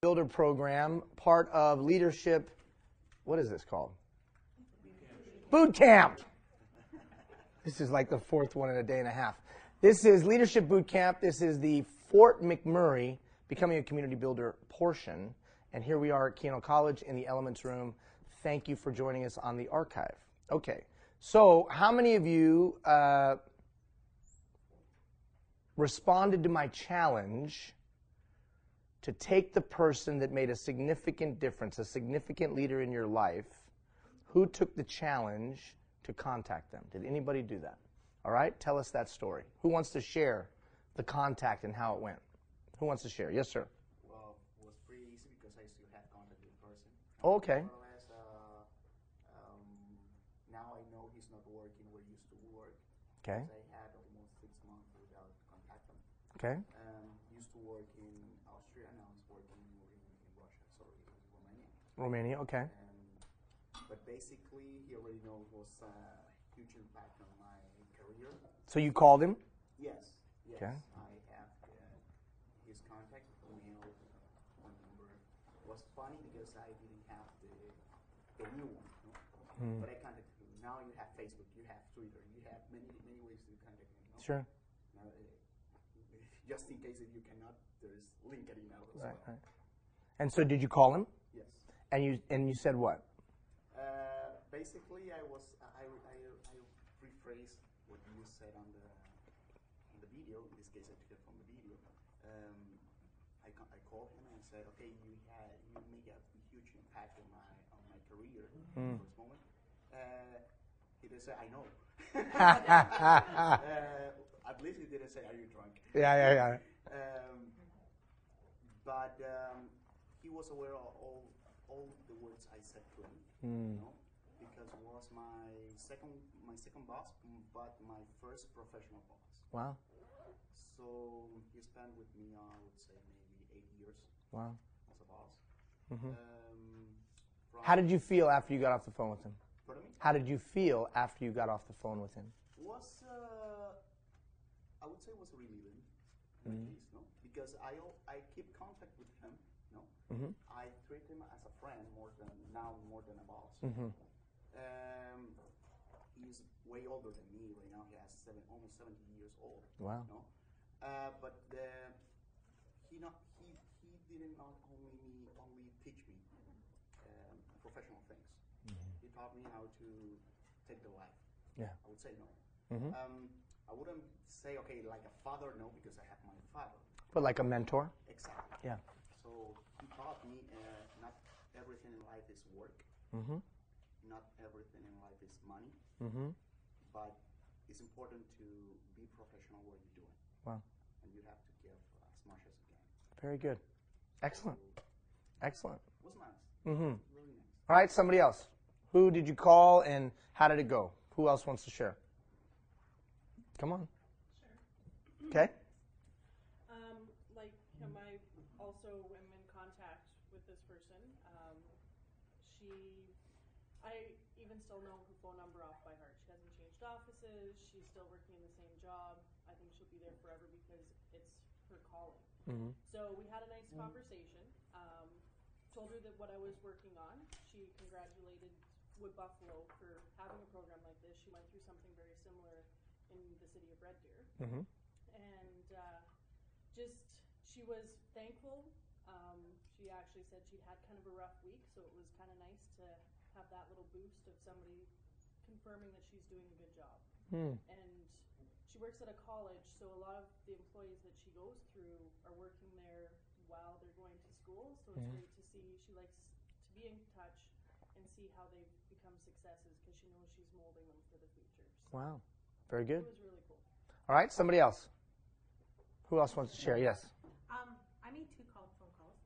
Builder program, part of Leadership, what is this called? Boot Camp. This is like the fourth one in a day and a half. This is Leadership Boot Camp. This is the Fort McMurray Becoming a Community Builder portion. And here we are at Keyano College in the Elements Room. Thank you for joining us on the archive. Okay, so how many of you responded to my challenge to take the person that made a significant difference, a significant leader in your life? Who took the challenge to contact them? Did anybody do that? All right, tell us that story. Who wants to share the contact and how it went? Who wants to share? Yes, sir. Well, it was pretty easy because I still have contact with the person. Oh, okay. More or less, now I know he's not working where he used to work. Okay. I had almost 6 months without contacting him. Okay. He used to work in Austria, now he's working in Russia, sorry, in Romania. Romania, okay. But basically, he already knows was a huge impact on my career. So you called him? Yes, yes. Okay. I have his contact, email, phone number. It was funny because I didn't have the new one, no? But I contacted him. Now you have Facebook, you have Twitter, you have many ways to contact him. No? Sure. Now, just in case if you cannot, there's LinkedIn now as well. Right. And so did you call him? Yes. And you said what? Basically, I rephrased what you said on the video. In this case, I took it from the video. I called him and said, "Okay, you make a huge impact on my career in the first moment." He didn't say, "I know." At least he didn't say, "Are you drunk?" Yeah. But he was aware of all the words I said to him. You know? Because it was my second boss, but my first professional boss. Wow. So he spent with me, I would say, maybe 8 years. Wow. As a boss. How did you feel after you got off the phone with him? Pardon me? How did you feel after you got off the phone with him? Was I would say it was relieving, at least, no? Because I keep contact with him, no? I treat him as a friend more than a boss. He's way older than me right now. He has almost 70 years old. Wow. No? But he didn't only teach me professional things. He taught me how to take the life. Yeah. I would say no. I wouldn't say, okay, like a father, no, because I have my father. But like a mentor? Exactly. Yeah. So he taught me not everything in life is work. Not everything in life is money. But it's important to be professional what you're doing. Wow. And you have to give as much as you can. Very good. Excellent. Excellent. It was nice. Really nice. All right, somebody else. Who did you call and how did it go? Who else wants to share? Come on. Sure. Okay. Like him, I also am in contact with this person. I even still know her phone number off by heart. She hasn't changed offices. She's still working in the same job. I think she'll be there forever because it's her calling. So we had a nice conversation. Told her that what I was working on. She congratulated Wood Buffalo for having a program like this. She went through something very similar in the city of Red Deer. And she was thankful. She actually said she'd had kind of a rough week, so it was kind of nice to have that little boost of somebody confirming that she's doing a good job. And she works at a college, so a lot of the employees that she goes through are working there while they're going to school, so it's great to see. She likes to be in touch and see how they've become successes because she knows she's molding them for the future. So wow. Very good. it was really cool. All right, somebody else. Who else wants to share? Yes. I made 2 phone calls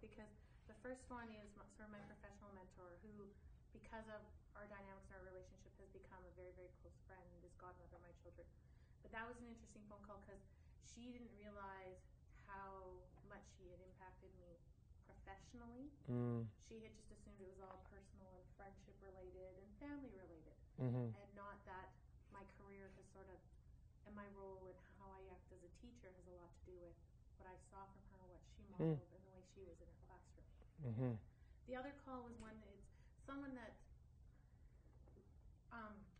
because the first one is sort of my professional mentor who, because of our dynamics and our relationship, has become a very, very close friend and is godmother of my children. But that was an interesting phone call because she didn't realize how much she had impacted me professionally. She had just assumed it was all personal and friendship related and family related, and not that my career has sort of, and my role and how I act as a teacher has a lot to do with what I saw from her, what she modeled, and the way she was in her classroom. The other call was one that it's someone that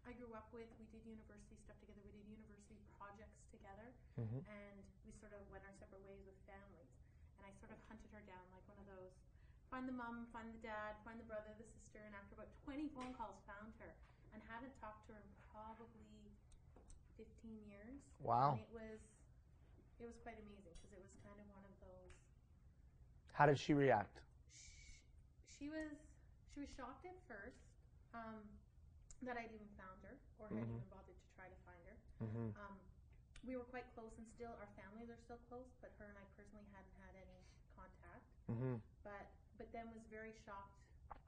I grew up with. We did university stuff together. We did university projects together, and we sort of went our separate ways with families. And I sort of hunted her down like one of those, find the mom, find the dad, find the brother, the sister, and after about 20 phone calls, found her and hadn't talked to her in probably 15 years. Wow. And it was quite amazing because it was kind of one of those. How did she react? She was shocked at first that I'd even found her or had even bothered to try to find her. We were quite close, and still our families are still close, but her and I personally hadn't had any contact. But then was very shocked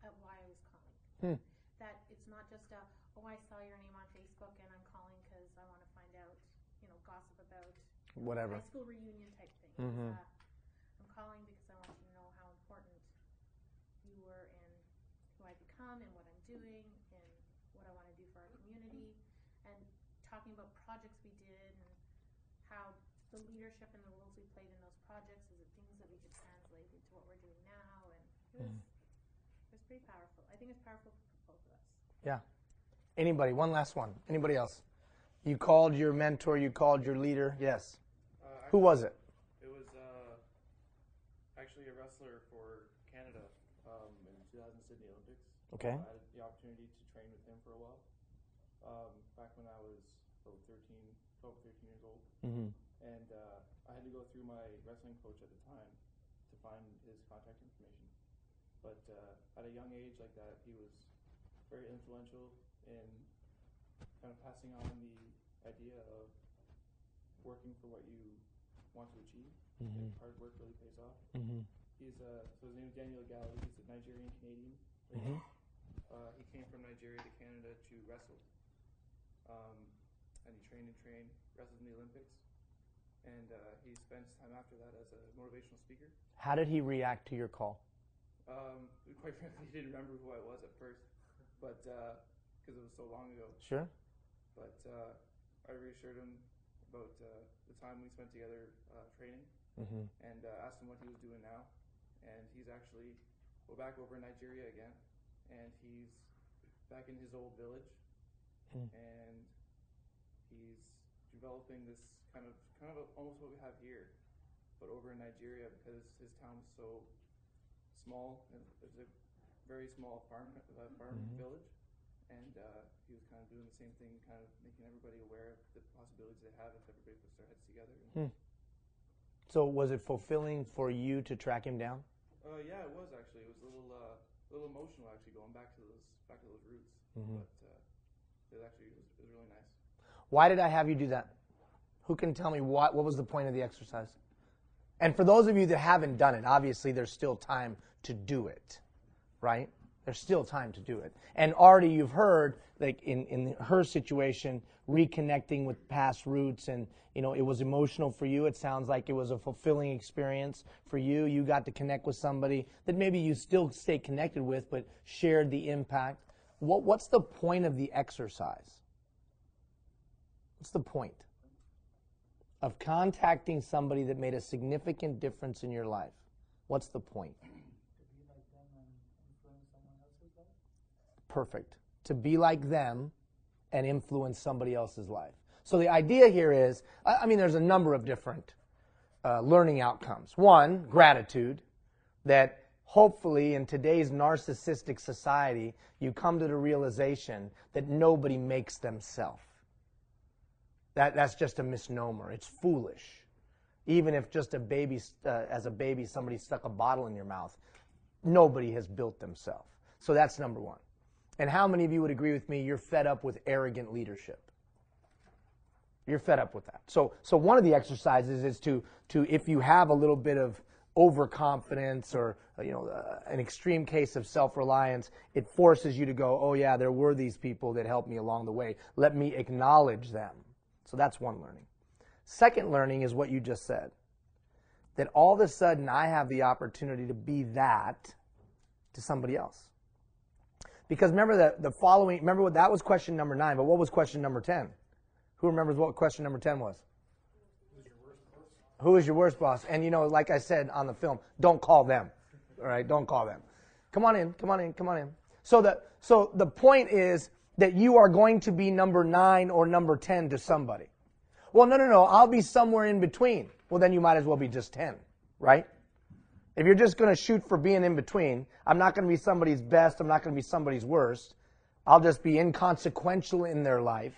at why I was calling. That it's not just I saw your name on Facebook and I'm calling because I want to find out, gossip about Whatever. high school reunion type thing. I'm calling because I want you to know how important you were in who I've become and what I'm doing and what I want to do for our community, and talking about projects we did and how the leadership and the roles we played in those projects is the things that we could translate into what we're doing now, and it was pretty powerful. I think it's powerful for both of us. Yeah. Anybody? One last one. Anybody else? You called your mentor. You called your leader. Yes. Who was it? It was actually a wrestler for Canada in 2000 Sydney Olympics. Okay. I had the opportunity to train with him for a while. Back when I was about 13 years old. And I had to go through my wrestling coach at the time to find his contact information. But at a young age like that, he was very influential in kind of passing on the idea of working for what you want to achieve. Like hard work really pays off. He's so his name is Daniel Galli. He's a Nigerian Canadian. He came from Nigeria to Canada to wrestle, and he trained, wrestled in the Olympics, and he spent time after that as a motivational speaker. How did he react to your call? Quite frankly, he didn't remember who I was at first, but because it was so long ago. Sure. But I reassured him about the time we spent together training, and asked him what he was doing now. And he's actually back over in Nigeria again, and he's back in his old village, and he's developing this kind of almost what we have here, but over in Nigeria, because his town is so small. It's a very small farm village. And he was kind of doing the same thing, kind of making everybody aware of the possibilities they have if everybody puts their heads together. So was it fulfilling for you to track him down? Yeah, it was actually. It was a little emotional actually, going back to those roots. But it was really nice. Why did I have you do that? Who can tell me what was the point of the exercise? And for those of you that haven't done it, obviously there's still time to do it, right? There's still time to do it. And already you've heard, like in her situation, reconnecting with past roots, and it was emotional for you. It sounds like it was a fulfilling experience for you. You got to connect with somebody that maybe you still stay connected with, but shared the impact. What's the point of the exercise? What's the point of contacting somebody that made a significant difference in your life? What's the point? Perfect. To be like them and influence somebody else's life. So the idea here is, there's a number of different learning outcomes. One, gratitude, that hopefully in today's narcissistic society, you come to the realization that nobody makes themselves. That's just a misnomer. It's foolish. Even if just as a baby, somebody stuck a bottle in your mouth, nobody has built themselves. So that's number one. And how many of you would agree with me, you're fed up with arrogant leadership? You're fed up with that. So one of the exercises is to if you have a little bit of overconfidence or an extreme case of self-reliance, it forces you to go, oh yeah, there were these people that helped me along the way. Let me acknowledge them. So that's one learning. Second learning is what you just said. That all of a sudden I have the opportunity to be that to somebody else. Because remember what that was question number 9, but what was question number 10? Who remembers what question number 10 was? Who is your worst boss? And like I said on the film, don't call them. All right, don't call them. Come on in, come on in, come on in. So the point is that you are going to be number 9 or number 10 to somebody. Well, no, I'll be somewhere in between. Well, then you might as well be just 10, right? If you're just going to shoot for being in between, I'm not going to be somebody's best, I'm not going to be somebody's worst. I'll just be inconsequential in their life.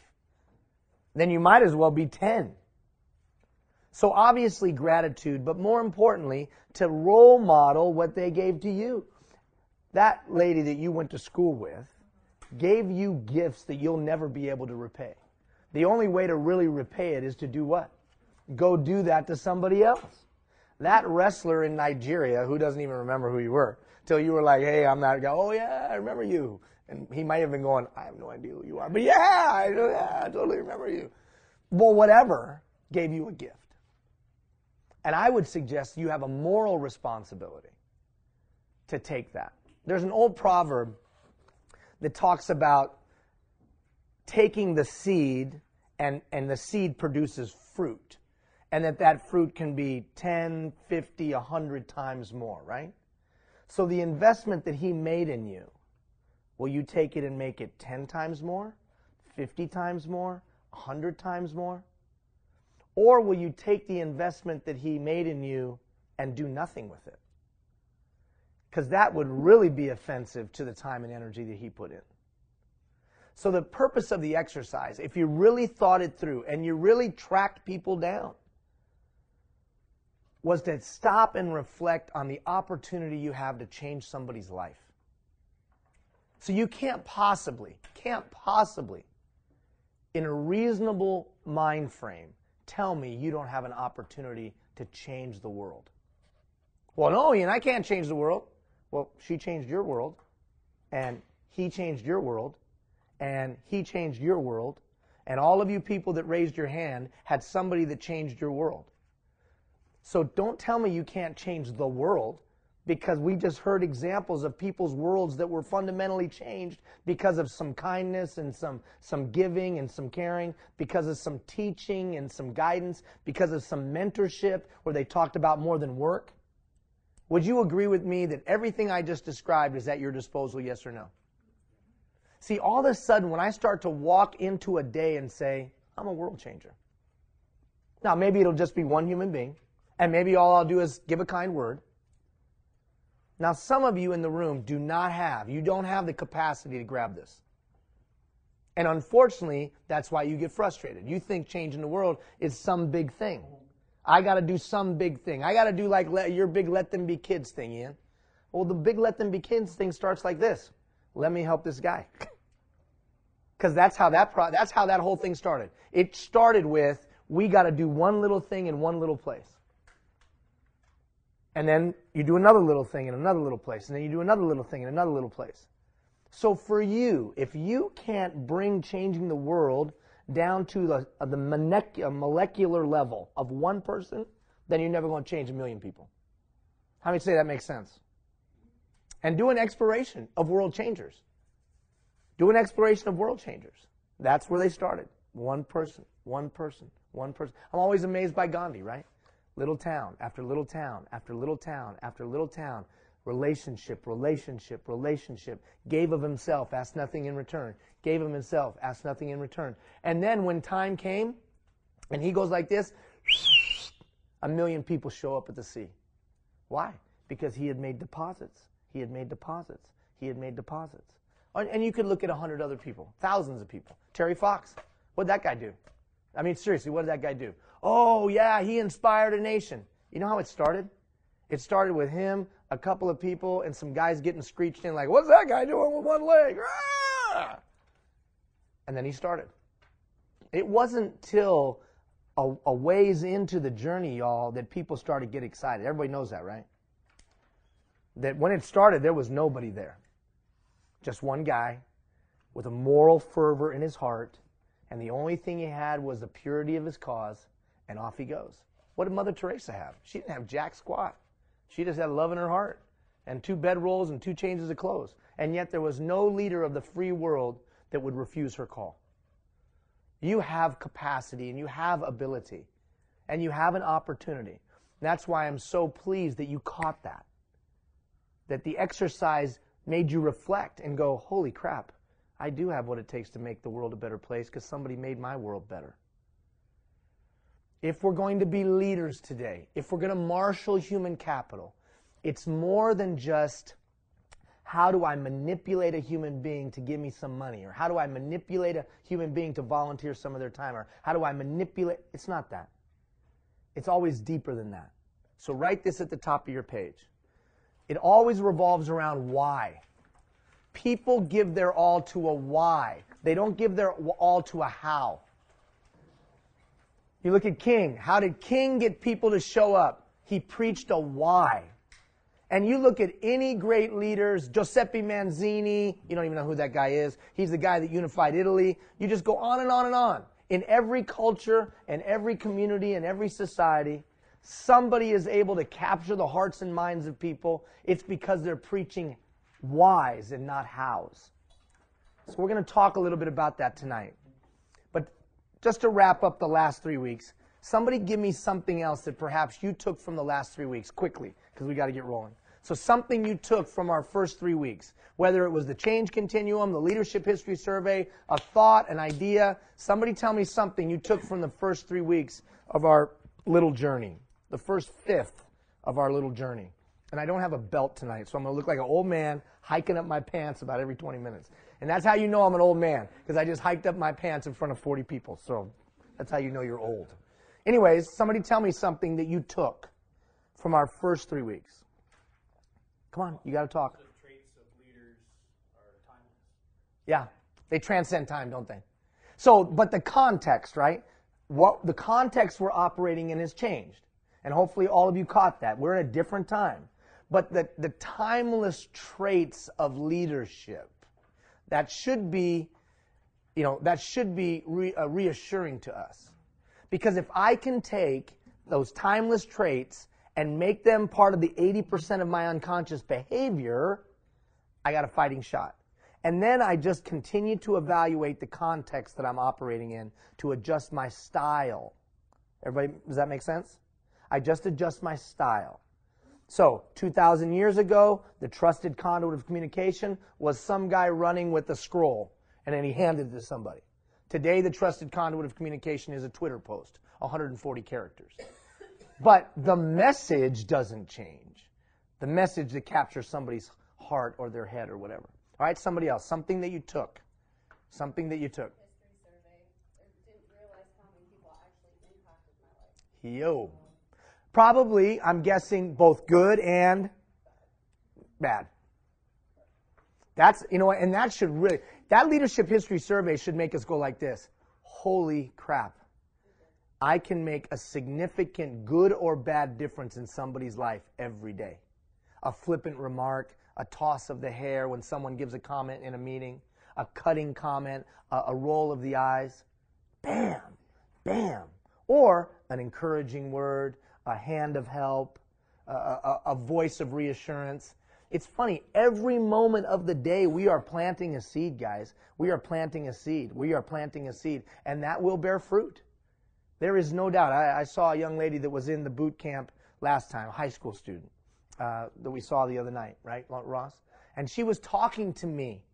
Then you might as well be 10. So obviously gratitude, but more importantly, to role model what they gave to you. That lady that you went to school with gave you gifts that you'll never be able to repay. The only way to really repay it is to do what? Go do that to somebody else. That wrestler in Nigeria, who doesn't even remember who you were, till you were like, hey, I'm that guy. Oh, yeah, I remember you. And he might have been going, I have no idea who you are. But yeah, I totally remember you. Well, whatever gave you a gift. And I would suggest you have a moral responsibility to take that. There's an old proverb that talks about taking the seed and the seed produces fruit. And that fruit can be 10, 50, 100 times more, right? So the investment that he made in you, will you take it and make it 10 times more, 50 times more, 100 times more? Or will you take the investment that he made in you and do nothing with it? Because that would really be offensive to the time and energy that he put in. So the purpose of the exercise, if you really thought it through and you really tracked people down, was to stop and reflect on the opportunity you have to change somebody's life. So you can't possibly, in a reasonable mind frame, tell me you don't have an opportunity to change the world. Well, no, Ian, I can't change the world. Well, she changed your world, and he changed your world, and he changed your world, and all of you people that raised your hand had somebody that changed your world. So don't tell me you can't change the world, because we just heard examples of people's worlds that were fundamentally changed because of some kindness and some giving and some caring, because of some teaching and some guidance, because of some mentorship where they talked about more than work. Would you agree with me that everything I just described is at your disposal, yes or no? See, all of a sudden, when I start to walk into a day and say, I'm a world changer. Now, maybe it'll just be one human being, and maybe all I'll do is give a kind word. Now, some of you in the room you don't have the capacity to grab this. And unfortunately, that's why you get frustrated. You think changing the world is some big thing. I got to do some big thing. I got to do like your big let them be kids thing, Ian. Well, the big let them be kids thing starts like this. Let me help this guy. Because that's how that whole thing started. It started with, we got to do one little thing in one little place. And then you do another little thing in another little place. And then you do another little thing in another little place. So for you, if you can't bring changing the world down to the molecular level of one person, then you're never going to change a million people. How many say that makes sense? And do an exploration of world changers. Do an exploration of world changers. That's where they started. One person, one person, one person. I'm always amazed by Gandhi, right? Little town after little town after little town after little town. Relationship, relationship, relationship. Gave of himself, asked nothing in return. Gave of himself, asked nothing in return. And then when time came, and he goes like this, 1 million people show up at the sea. Why? Because he had made deposits. He had made deposits. He had made deposits. And you could look at 100 other people, thousands of people. Terry Fox, what did that guy do? I mean, seriously, what did that guy do? Oh, yeah, he inspired a nation. You know how it started? It started with him, a couple of people, and some guys getting screeched in like, what's that guy doing with one leg? Ah! And then he started. It wasn't till a ways into the journey, y'all, that people started to get excited. Everybody knows that, right? That when it started, there was nobody there. Just one guy with a moral fervor in his heart, and the only thing he had was the purity of his cause, and off he goes. What did Mother Teresa have? She didn't have jack squat. She just had love in her heart, and 2 bedrolls and 2 changes of clothes. And yet there was no leader of the free world that would refuse her call. You have capacity, and you have ability, and you have an opportunity. That's why I'm so pleased that you caught that. that the exercise made you reflect and go, holy crap, I do have what it takes to make the world a better place because somebody made my world better. If we're going to be leaders today, if we're going to marshal human capital, it's more than just how do I manipulate a human being to give me some money, or how do I manipulate a human being to volunteer some of their time, or how do I manipulate? It's not that. It's always deeper than that. So write this at the top of your page. It always revolves around why. People give their all to a why. They don't give their all to a how. You look at King. How did King get people to show up? He preached a why. And you look at any great leaders, Giuseppe Manzini, you don't even know who that guy is. He's the guy that unified Italy. You just go on and on and on. In every culture and every community and every society, somebody is able to capture the hearts and minds of people. It's because they're preaching whys and not hows. So we're going to talk a little bit about that tonight. But just to wrap up the last 3 weeks, somebody give me something else that perhaps you took from the last 3 weeks quickly, because we got to get rolling. So something you took from our first 3 weeks, whether it was the change continuum, the leadership history survey, a thought, an idea. Somebody tell me something you took from the first 3 weeks of our little journey, the first fifth of our little journey. And I don't have a belt tonight, so I'm going to look like an old man hiking up my pants about every 20 minutes. And that's how you know I'm an old man, because I just hiked up my pants in front of 40 people. So that's how you know you're old. Anyways, somebody tell me something that you took from our first 3 weeks. Come on, you got to talk. The traits of leaders are timeless. Yeah, they transcend time, don't they? So, but the context, right? What the context we're operating in has changed. And hopefully all of you caught that. We're in a different time. But the timeless traits of leadership, that should be, reassuring to us. Because if I can take those timeless traits and make them part of the 80% of my unconscious behavior, I got a fighting shot. And then I just continue to evaluate the context that I'm operating in to adjust my style. Everybody, does that make sense? I just adjust my style. So, 2,000 years ago, the trusted conduit of communication was some guy running with a scroll, and then he handed it to somebody. Today, the trusted conduit of communication is a Twitter post, 140 characters. But the message doesn't change. The message that captures somebody's heart or their head or whatever. All right, somebody else. Something that you took. Something that you took. History survey. I didn't realize how many people actually impacted my life. Yo. Probably, I'm guessing, both good and bad. That's, and that should really, that leadership history survey should make us go like this. Holy crap. I can make a significant good or bad difference in somebody's life every day. A flippant remark, a toss of the hair when someone gives a comment in a meeting, a cutting comment, a roll of the eyes. Bam, bam. Or an encouraging word, a hand of help, a voice of reassurance. It's funny, every moment of the day we are planting a seed, guys. We are planting a seed. We are planting a seed. And that will bear fruit. There is no doubt. I saw a young lady that was in the boot camp last time, a high school student that we saw the other night, right, Ross? And she was talking to me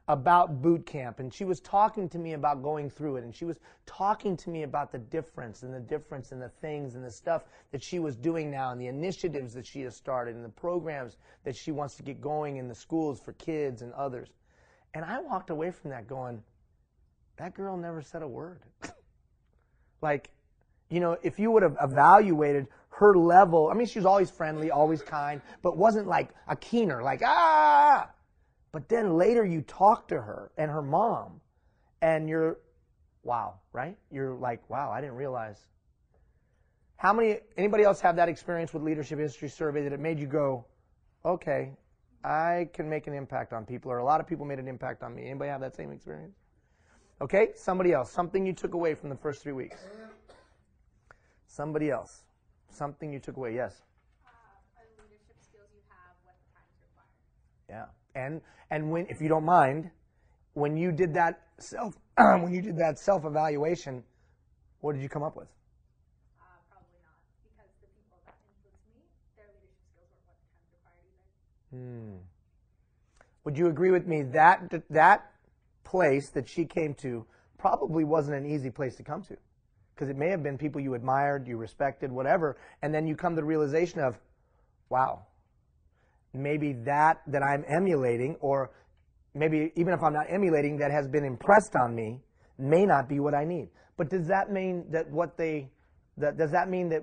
about boot camp, and she was talking to me about going through it, and she was talking to me about the difference and the things and the stuff that she was doing now and the initiatives that she has started and the programs that she wants to get going in the schools for kids and others. And I walked away from that going, that girl never said a word. Like, if you would have evaluated her level, I mean, she was always friendly, always kind, but wasn't like a keener, like, ah! But then later you talk to her and her mom, and you're, wow, right? You're like, wow, I didn't realize. Anybody else have that experience with Leadership History Survey that it made you go, okay, I can make an impact on people, or a lot of people made an impact on me. Anybody have that same experience? Okay, somebody else. Something you took away from the first 3 weeks. Somebody else. Something you took away. Yes? Leadership skills you have, what the times require. Yeah. And when, if you don't mind, when you did that self-evaluation, what did you come up with? Probably not, because the people that influenced me, their leadership skills weren't what the times required either. Would you agree with me that that place that she came to probably wasn't an easy place to come to? Because it may have been people you admired, you respected, whatever, and then you come to the realization of, wow, maybe that I'm emulating, or maybe even if I'm not emulating, that has been impressed on me, may not be what I need. But does that mean that does that mean that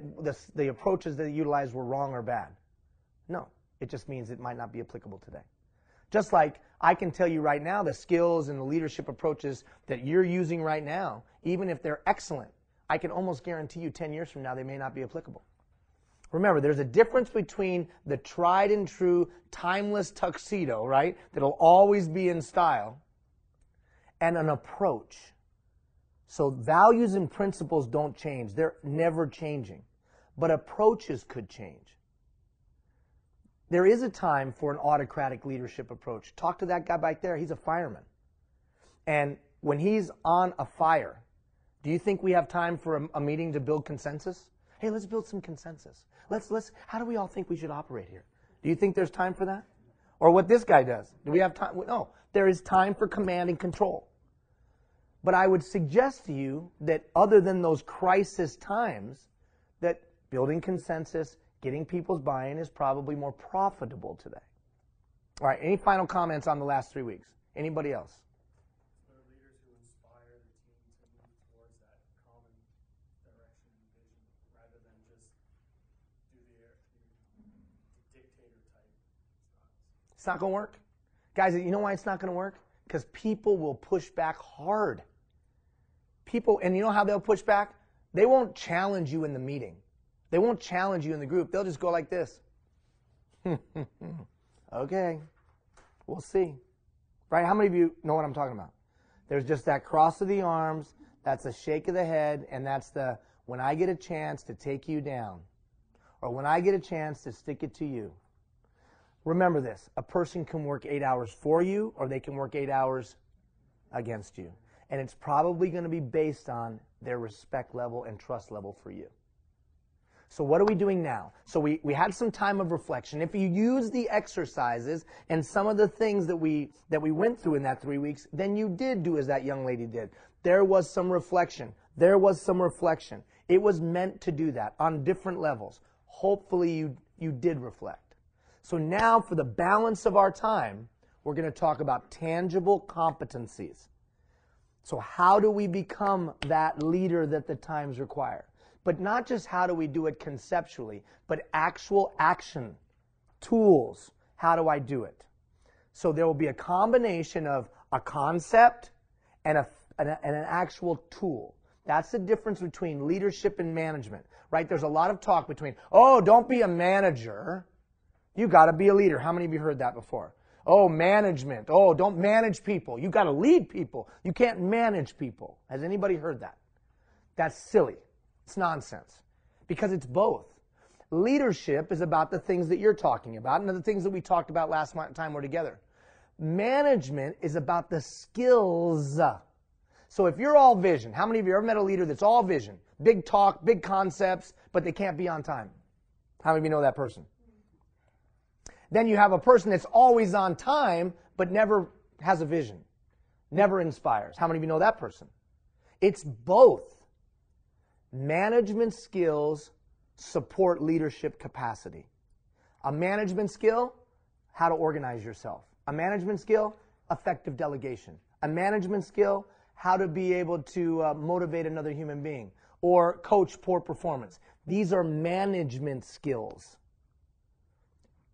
the approaches that they utilized were wrong or bad? No. It just means it might not be applicable today. Just like I can tell you right now, the skills and the leadership approaches that you're using right now, even if they're excellent, I can almost guarantee you 10 years from now they may not be applicable. Remember, there's a difference between the tried and true, timeless tuxedo, right, that'll always be in style, and an approach. So values and principles don't change. They're never changing. But approaches could change. There is a time for an autocratic leadership approach. Talk to that guy back there. He's a fireman. And when he's on a fire, do you think we have time for a meeting to build consensus? Hey, let's build some consensus. How do we all think we should operate here? Do you think there's time for that? Or what this guy does? Do we have time? No. There is time for command and control. But I would suggest to you that other than those crisis times, that building consensus, getting people's buy-in is probably more profitable today. All right, any final comments on the last 3 weeks? Anybody else? There are leaders who inspire the team to move towards that common direction and vision rather than just do the dictator type. It's not going to work. Guys, you know why it's not going to work? Because people will push back hard. People, and you know how they'll push back? They won't challenge you in the meeting. They won't challenge you in the group. They'll just go like this. Okay, we'll see. Right? How many of you know what I'm talking about? There's just that cross of the arms, that's a shake of the head, and that's the, when I get a chance to take you down, or when I get a chance to stick it to you. Remember this, a person can work 8 hours for you, or they can work 8 hours against you. And it's probably going to be based on their respect level and trust level for you. So what are we doing now? So we had some time of reflection. If you use the exercises and some of the things that we went through in that 3 weeks, then you did do as that young lady did. There was some reflection. There was some reflection. It was meant to do that on different levels. Hopefully you did reflect. So now for the balance of our time, we're going to talk about tangible competencies. So how do we become that leader that the times require? But not just how do we do it conceptually, but actual action, tools. How do I do it? So there will be a combination of a concept and an actual tool. That's the difference between leadership and management, right? There's a lot of talk between, oh, don't be a manager. You got to be a leader. How many of you heard that before? Oh, management. Oh, don't manage people. You got to lead people. You can't manage people. Has anybody heard that? That's silly. It's nonsense. Because it's both. Leadership is about the things that you're talking about and the things that we talked about last time we're together. Management is about the skills. So if you're all vision, how many of you ever met a leader that's all vision? Big talk, big concepts, but they can't be on time. How many of you know that person? Then you have a person that's always on time, but never has a vision, never inspires. How many of you know that person? It's both. Management skills support leadership capacity. A management skill, how to organize yourself. A management skill, effective delegation. A management skill, how to be able to motivate another human being or coach poor performance. These are management skills.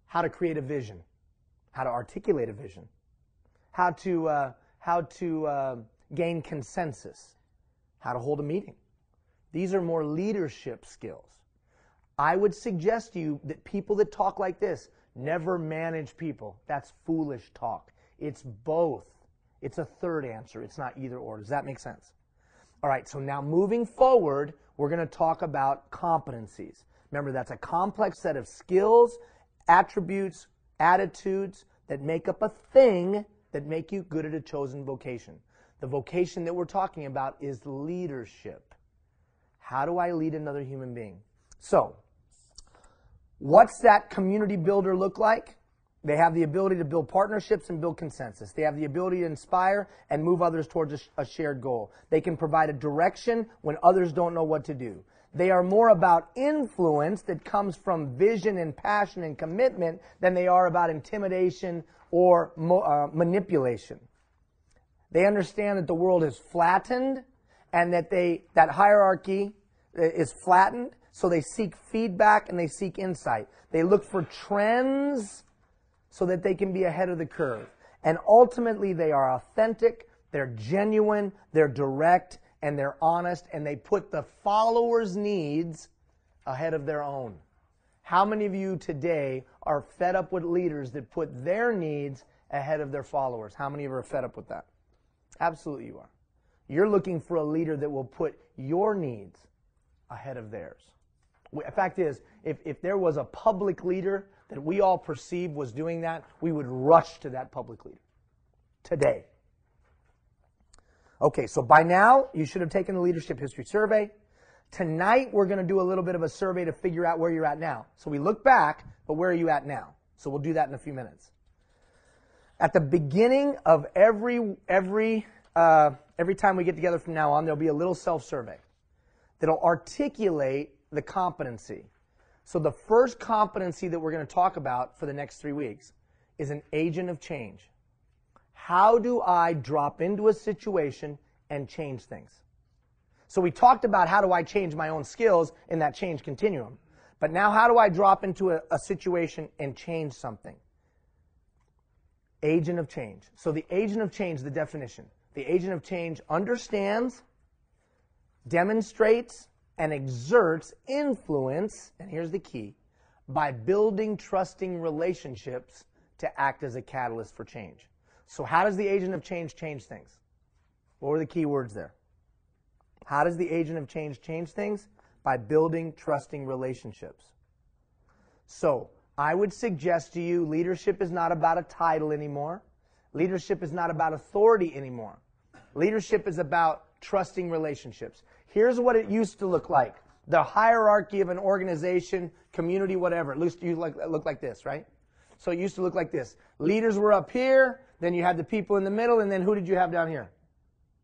How to create a vision, how to articulate a vision, how to gain consensus, how to hold a meeting. These are more leadership skills. I would suggest to you that people that talk like this never manage people. That's foolish talk. It's both. It's a third answer. It's not either or. Does that make sense? All right, so now moving forward, we're going to talk about competencies. Remember, that's a complex set of skills, attributes, attitudes that make up a thing that make you good at a chosen vocation. The vocation that we're talking about is leadership. How do I lead another human being? So, what's that community builder look like? They have the ability to build partnerships and build consensus. They have the ability to inspire and move others towards a shared goal. They can provide a direction when others don't know what to do. They are more about influence that comes from vision and passion and commitment than they are about intimidation or manipulation. They understand that the world is flattened and that hierarchy is flattened, so they seek feedback and they seek insight. They look for trends so that they can be ahead of the curve. And ultimately, they are authentic, they're genuine, they're direct, and they're honest, and they put the followers' needs ahead of their own. How many of you today are fed up with leaders that put their needs ahead of their followers? How many of you are fed up with that? Absolutely you are. You're looking for a leader that will put your needs ahead of theirs. The fact is, if there was a public leader that we all perceive was doing that, we would rush to that public leader today. Okay, so by now, you should have taken the Leadership History Survey. Tonight, we're going to do a little bit of a survey to figure out where you're at now. So we look back, but where are you at now? So we'll do that in a few minutes. At the beginning of every time we get together from now on, there'll be a little self-survey that'll articulate the competency. So the first competency that we're going to talk about for the next 3 weeks is an agent of change. How do I drop into a situation and change things? So we talked about how do I change my own skills in that change continuum. But now how do I drop into a situation and change something? Agent of change. So the agent of change, the definition. The agent of change understands, demonstrates, and exerts influence, and here's the key, by building trusting relationships to act as a catalyst for change. So how does the agent of change things? What were the key words there? How does the agent of change things? By building trusting relationships. So I would suggest to you, leadership is not about a title anymore. Leadership is not about authority anymore. Leadership is about trusting relationships. Here's what it used to look like. The hierarchy of an organization, community, whatever. It used to look like this, right? So it used to look like this. Leaders were up here, then you had the people in the middle, and then who did you have down here?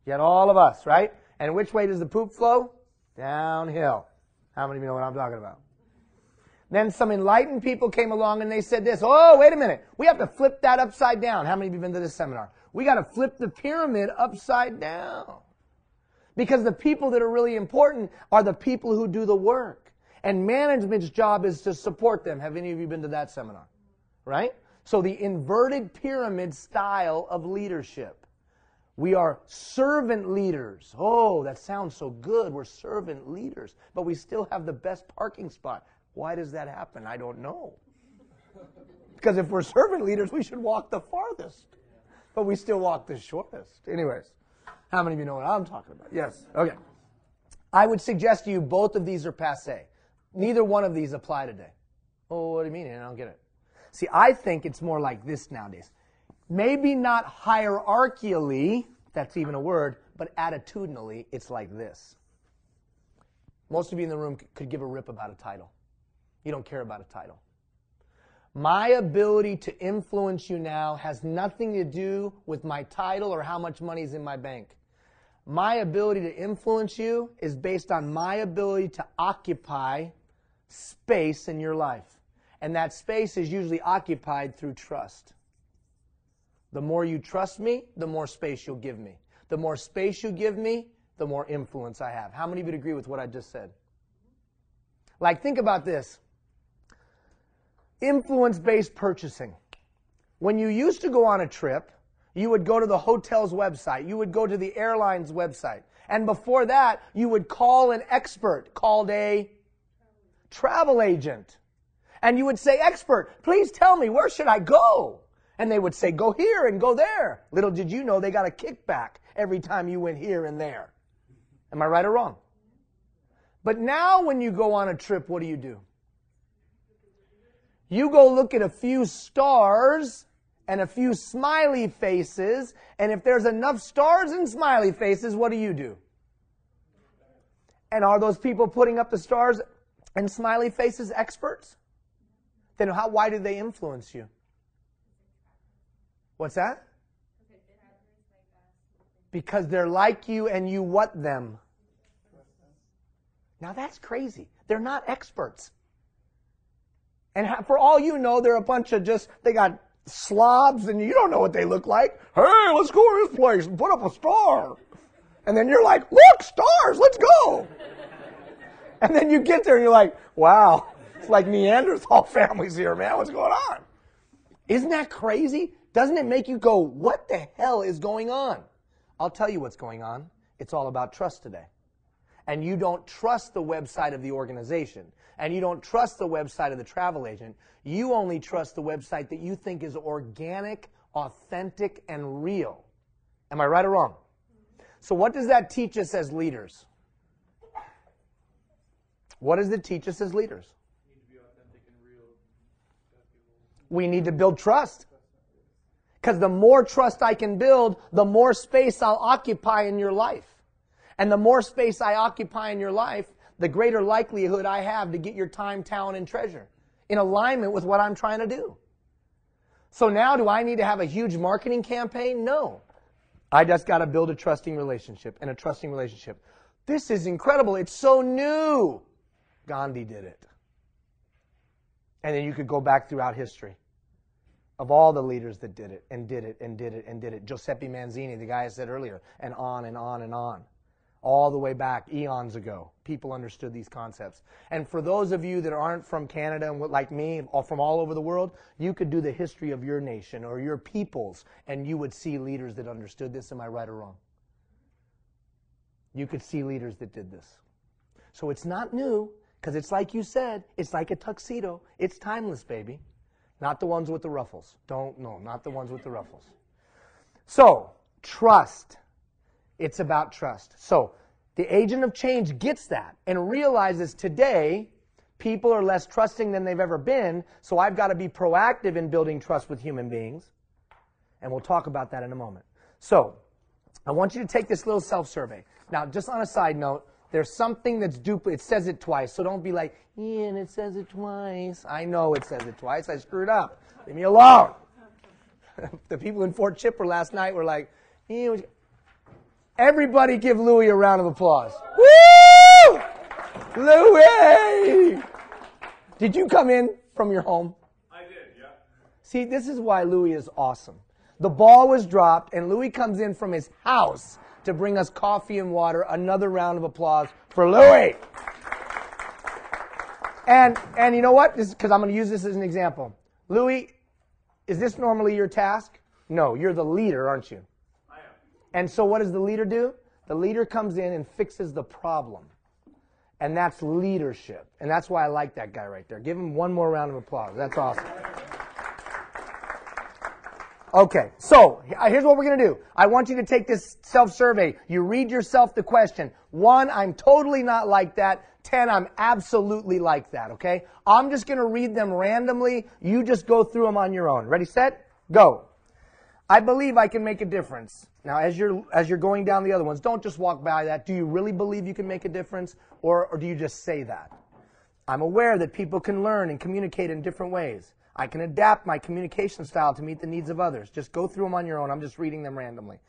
You had all of us, right? And which way does the poop flow? Downhill. How many of you know what I'm talking about? Then some enlightened people came along and they said this, oh, wait a minute, we have to flip that upside down. How many of you have been to this seminar? We got to flip the pyramid upside down. Because the people that are really important are the people who do the work. And management's job is to support them. Have any of you been to that seminar? Right? So the inverted pyramid style of leadership. We are servant leaders. Oh, that sounds so good. We're servant leaders. But we still have the best parking spot. Why does that happen? I don't know. Because if we're servant leaders, we should walk the farthest. But we still walk the shortest. Anyways, how many of you know what I'm talking about? Yes. Okay. I would suggest to you both of these are passé. Neither one of these apply today. Oh, what do you mean? I don't get it. See, I think it's more like this nowadays. Maybe not hierarchically, that's even a word, but attitudinally, it's like this. Most of you in the room could give a rip about a title. You don't care about a title. My ability to influence you now has nothing to do with my title or how much money is in my bank. My ability to influence you is based on my ability to occupy space in your life. And that space is usually occupied through trust. The more you trust me, the more space you'll give me. The more space you give me, the more influence I have. How many of you would agree with what I just said? Like, think about this. Influence-based purchasing. When you used to go on a trip, you would go to the hotel's website. You would go to the airline's website. And before that, you would call an expert called a travel agent. And you would say, expert, please tell me, where should I go? And they would say, go here and go there. Little did you know they got a kickback every time you went here and there. Am I right or wrong? But now when you go on a trip, what do? You go look at a few stars and a few smiley faces, and if there's enough stars and smiley faces, what do? And are those people putting up the stars and smiley faces experts? Then why do they influence you? What's that? Because they're like you and you what them? Now that's crazy. They're not experts. And for all you know, they're a bunch of they got slobs and you don't know what they look like. Hey, let's go to this place and put up a star. And then you're like, look, stars, let's go. And then you get there and you're like, wow, it's like Neanderthal families here, man. What's going on? Isn't that crazy? Doesn't it make you go, what the hell is going on? I'll tell you what's going on. It's all about trust today. And you don't trust the website of the organization. And you don't trust the website of the travel agent. You only trust the website that you think is organic, authentic, and real. Am I right or wrong? So what does that teach us as leaders? What does it teach us as leaders? You need to be authentic and real. We need to build trust. Because the more trust I can build, the more space I'll occupy in your life. And the more space I occupy in your life, the greater likelihood I have to get your time, talent, and treasure in alignment with what I'm trying to do. So now, do I need to have a huge marketing campaign? No. I just got to build a trusting relationship and a trusting relationship. This is incredible. It's so new. Gandhi did it. And then you could go back throughout history of all the leaders that did it and did it and did it and did it. Giuseppe Manzini, the guy I said earlier, and on and on and on. All the way back, eons ago, people understood these concepts. And for those of you that aren't from Canada and like me, or from all over the world, you could do the history of your nation or your peoples, and you would see leaders that understood this. Am I right or wrong? You could see leaders that did this. So it's not new, because it's like you said, it's like a tuxedo. It's timeless, baby. Not the ones with the ruffles. Not the ones with the ruffles. So, trust. It's about trust. So, the agent of change gets that and realizes today people are less trusting than they've ever been, so I've got to be proactive in building trust with human beings. And we'll talk about that in a moment. So, I want you to take this little self-survey. Now, just on a side note, there's something that's duplicate. It says it twice, so don't be like, yeah, and it says it twice. I know it says it twice. I screwed up. Leave me alone. The people in Fort Chipper last night were like, yeah. Everybody give Louie a round of applause. Woo! Louie! Did you come in from your home? I did, yeah. See, this is why Louie is awesome. The ball was dropped, and Louie comes in from his house to bring us coffee and water. Another round of applause for Louie. And you know what? Because I'm going to use this as an example. Louie, is this normally your task? No, you're the leader, aren't you? I am. And so what does the leader do? The leader comes in and fixes the problem. And that's leadership. And that's why I like that guy right there. Give him one more round of applause. That's awesome. Okay, so here's what we're going to do. I want you to take this self-survey. You read yourself the question. 1, I'm totally not like that. 10, I'm absolutely like that, okay? I'm just going to read them randomly. You just go through them on your own. Ready, set, go. I believe I can make a difference. Now, as you're going down the other ones, don't just walk by that. Do you really believe you can make a difference, or do you just say that? I'm aware that people can learn and communicate in different ways. I can adapt my communication style to meet the needs of others. Just go through them on your own. I'm just reading them randomly.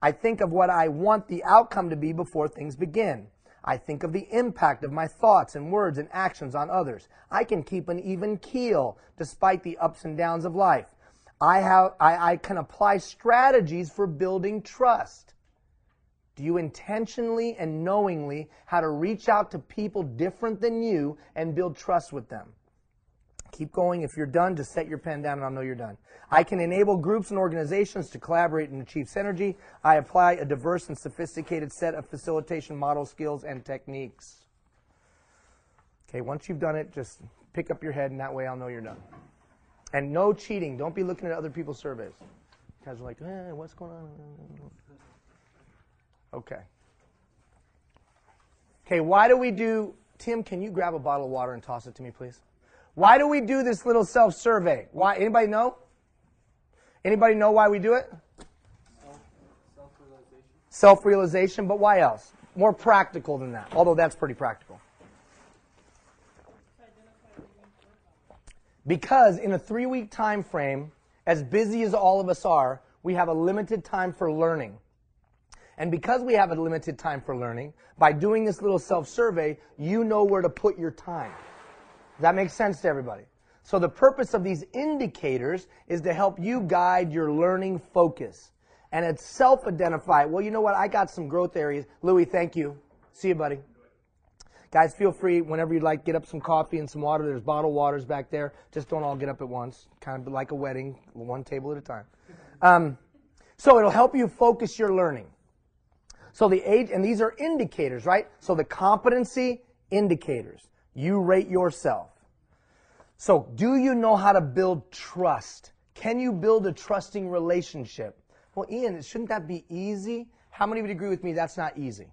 I think of what I want the outcome to be before things begin. I think of the impact of my thoughts and words and actions on others. I can keep an even keel despite the ups and downs of life. I can apply strategies for building trust. Do you intentionally and knowingly how to reach out to people different than you and build trust with them? Keep going. If you're done, just set your pen down and I'll know you're done. I can enable groups and organizations to collaborate and achieve synergy. I apply a diverse and sophisticated set of facilitation model skills and techniques. Okay, once you've done it, just pick up your head and that way I'll know you're done. And no cheating. Don't be looking at other people's surveys. You guys are like, what's going on? Okay. Okay, why do we do... Tim, can you grab a bottle of water and toss it to me, please? Why do we do this little self-survey? Why? Anybody know? Anybody know why we do it? Self-realization. Self-realization, but why else? More practical than that, although that's pretty practical. Because in a 3-week time frame, as busy as all of us are, we have a limited time for learning. And because we have a limited time for learning, by doing this little self-survey, you know where to put your time. Does that make sense to everybody? So the purpose of these indicators is to help you guide your learning focus. And it's self-identify. Well, you know what? I got some growth areas. Louis, thank you. See you, buddy. Guys, feel free whenever you'd like, get up some coffee and some water. There's bottled waters back there. Just don't all get up at once. Kind of like a wedding, one table at a time. So it'll help you focus your learning. So the age, and these are indicators, right? So the competency indicators. You rate yourself. So do you know how to build trust? Can you build a trusting relationship? Well, Ian, shouldn't that be easy? How many would agree with me that's not easy?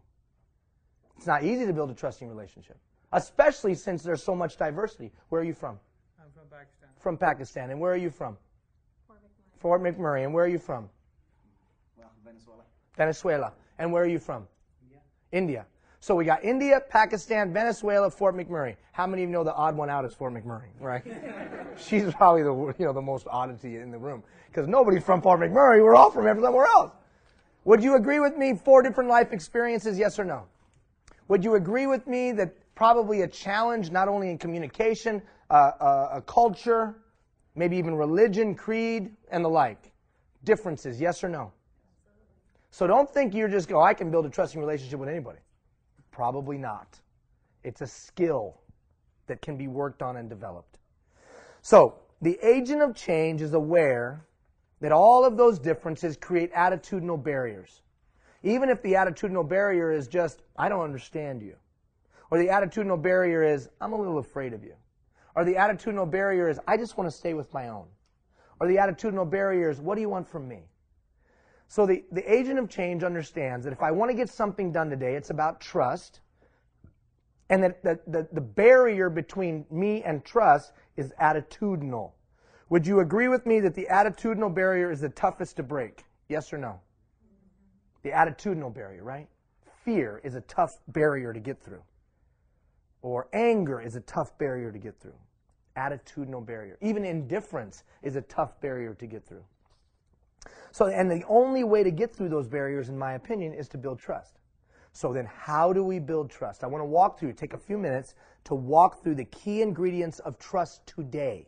It's not easy to build a trusting relationship, especially since there's so much diversity. Where are you from? I'm from Pakistan. From Pakistan. And where are you from? Fort McMurray. Fort McMurray. And where are you from? Well, Venezuela. Venezuela. And where are you from? India. So we got India, Pakistan, Venezuela, Fort McMurray. How many of you know the odd one out is Fort McMurray, right? She's probably the most oddity in the room because nobody's from Fort McMurray. We're all from somewhere else. Would you agree with me? 4 different life experiences, yes or no? Would you agree with me that probably a challenge not only in communication, a culture, maybe even religion, creed, and the like? Differences, yes or no? So don't think you're just I can build a trusting relationship with anybody. Probably not. It's a skill that can be worked on and developed. So the agent of change is aware that all of those differences create attitudinal barriers. Even if the attitudinal barrier is just, I don't understand you. Or the attitudinal barrier is, I'm a little afraid of you. Or the attitudinal barrier is, I just want to stay with my own. Or the attitudinal barrier is, what do you want from me? So the agent of change understands that if I want to get something done today, it's about trust. And that the barrier between me and trust is attitudinal. Would you agree with me that the attitudinal barrier is the toughest to break? Yes or no? The attitudinal barrier, right? Fear is a tough barrier to get through. Or anger is a tough barrier to get through. Attitudinal barrier. Even indifference is a tough barrier to get through. So, and the only way to get through those barriers, in my opinion, is to build trust. So then how do we build trust? I want to take a few minutes to walk through the key ingredients of trust today.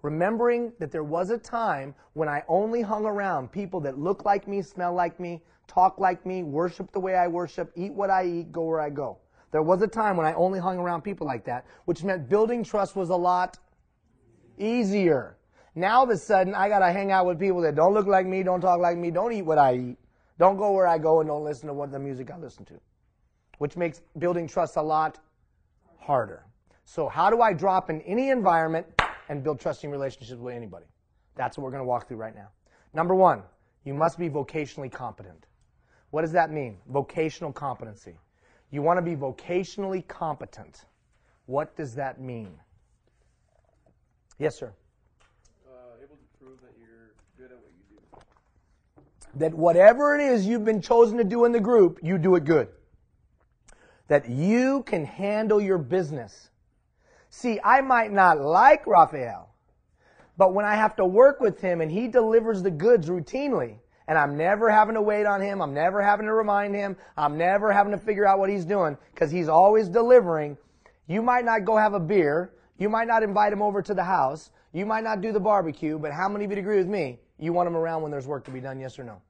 Remembering that there was a time when I only hung around people that look like me, smell like me, talk like me, worship the way I worship, eat what I eat, go where I go. There was a time when I only hung around people like that, which meant building trust was a lot easier. Now, all of a sudden, I got to hang out with people that don't look like me, don't talk like me, don't eat what I eat, don't go where I go, and don't listen to what the music I listen to, which makes building trust a lot harder. So how do I drop in any environment and build trusting relationships with anybody? That's what we're going to walk through right now. Number 1, you must be vocationally competent. What does that mean? Vocational competency. You want to be vocationally competent. What does that mean? Yes, sir. Able to prove that you're good at what you do. That whatever it is you've been chosen to do in the group, you do it good. That you can handle your business. See, I might not like Raphael, but when I have to work with him and he delivers the goods routinely, and I'm never having to wait on him, I'm never having to remind him, I'm never having to figure out what he's doing, because he's always delivering, you might not go have a beer, you might not invite him over to the house, you might not do the barbecue, but how many of you agree with me? You want him around when there's work to be done, yes or no?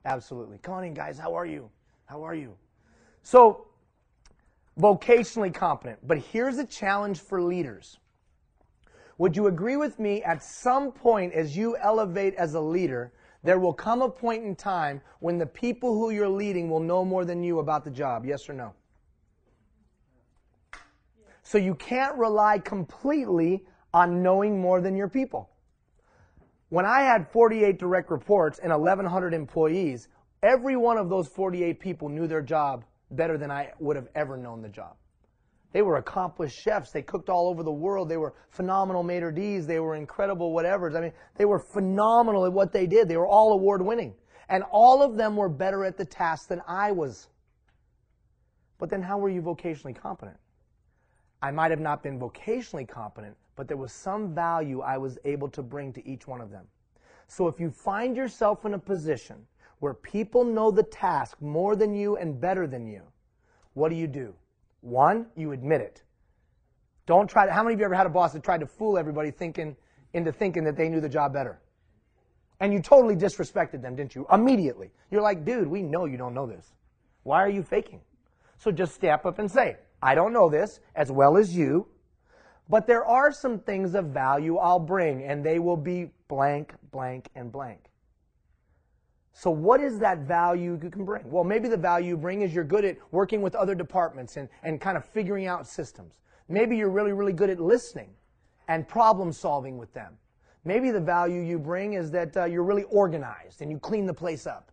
Absolutely. Come on in, guys. How are you? How are you? So, vocationally competent. But here's a challenge for leaders. Would you agree with me at some point as you elevate as a leader, there will come a point in time when the people who you're leading will know more than you about the job, yes or no? So you can't rely completely on knowing more than your people. When I had 48 direct reports and 1,100 employees, every one of those 48 people knew their job better than I would have ever known the job. They were accomplished chefs. They cooked all over the world. They were phenomenal maitre d's. They were incredible whatevers. I mean, they were phenomenal at what they did. They were all award-winning. And all of them were better at the task than I was. But then how were you vocationally competent? I might have not been vocationally competent, but there was some value I was able to bring to each one of them. So if you find yourself in a position where people know the task more than you and better than you, what do? One, you admit it. Don't try to, how many of you ever had a boss that tried to fool everybody into thinking that they knew the job better? And you totally disrespected them, didn't you? Immediately. You're like, dude, we know you don't know this. Why are you faking? So just step up and say, I don't know this as well as you, but there are some things of value I'll bring, and they will be blank, blank, and blank. So what is that value you can bring? Well, maybe the value you bring is you're good at working with other departments and kind of figuring out systems. Maybe you're really, really good at listening and problem solving with them. Maybe the value you bring is that you're really organized and you clean the place up.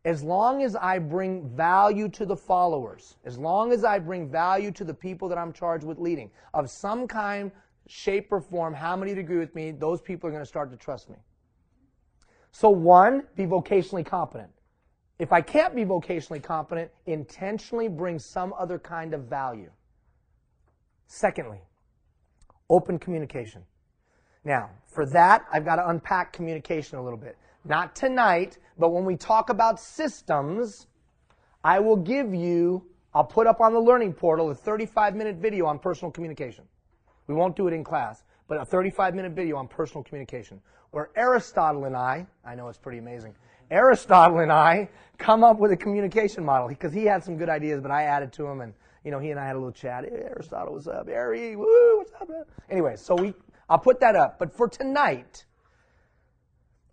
As long as I bring value to the followers, as long as I bring value to the people that I'm charged with leading, of some kind, shape, or form, how many agree with me, those people are going to start to trust me. So one, be vocationally competent. If I can't be vocationally competent, intentionally bring some other kind of value. Secondly, open communication. Now, for that, I've got to unpack communication a little bit. Not tonight, but when we talk about systems, I will give you, I'll put up on the learning portal a 35-minute video on personal communication. We won't do it in class, but a 35-minute video on personal communication, where Aristotle and I know it's pretty amazing, Aristotle and I come up with a communication model, because he had some good ideas, but I added to them, and he and I had a little chat. Hey, Aristotle, what's up? Ari, woo, what's up, man? Anyway, so I'll put that up. But for tonight,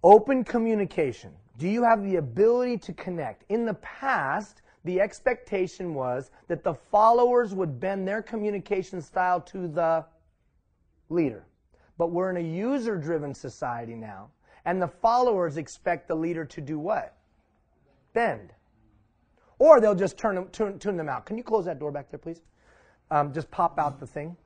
open communication. Do you have the ability to connect? In the past, the expectation was that the followers would bend their communication style to the leader. But we're in a user-driven society now, and the followers expect the leader to do what? Bend. Or they'll just tune them out. Can you close that door back there, please? Just pop out the thing.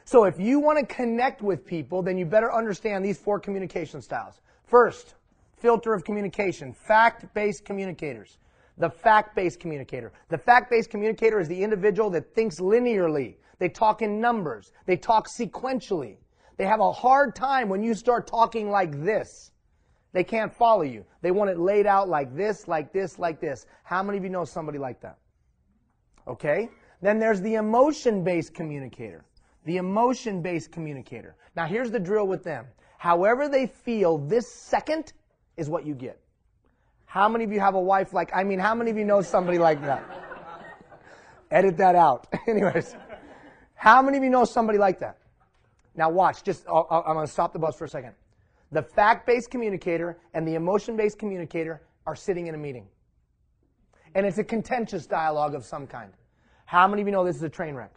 So if you want to connect with people, then you better understand these 4 communication styles. First, filter of communication, fact-based communicators. The fact-based communicator. The fact-based communicator is the individual that thinks linearly. They talk in numbers. They talk sequentially. They have a hard time when you start talking like this. They can't follow you. They want it laid out like this, like this, like this. How many of you know somebody like that? Okay? Then there's the emotion-based communicator. The emotion-based communicator. Now here's the drill with them. However they feel this second is what you get. How many of you have a wife like, how many of you know somebody like that? Edit that out. Anyways, how many of you know somebody like that? Now watch, I'm going to stop the bus for a second. The fact-based communicator and the emotion-based communicator are sitting in a meeting. And it's a contentious dialogue of some kind. How many of you know this is a train wreck?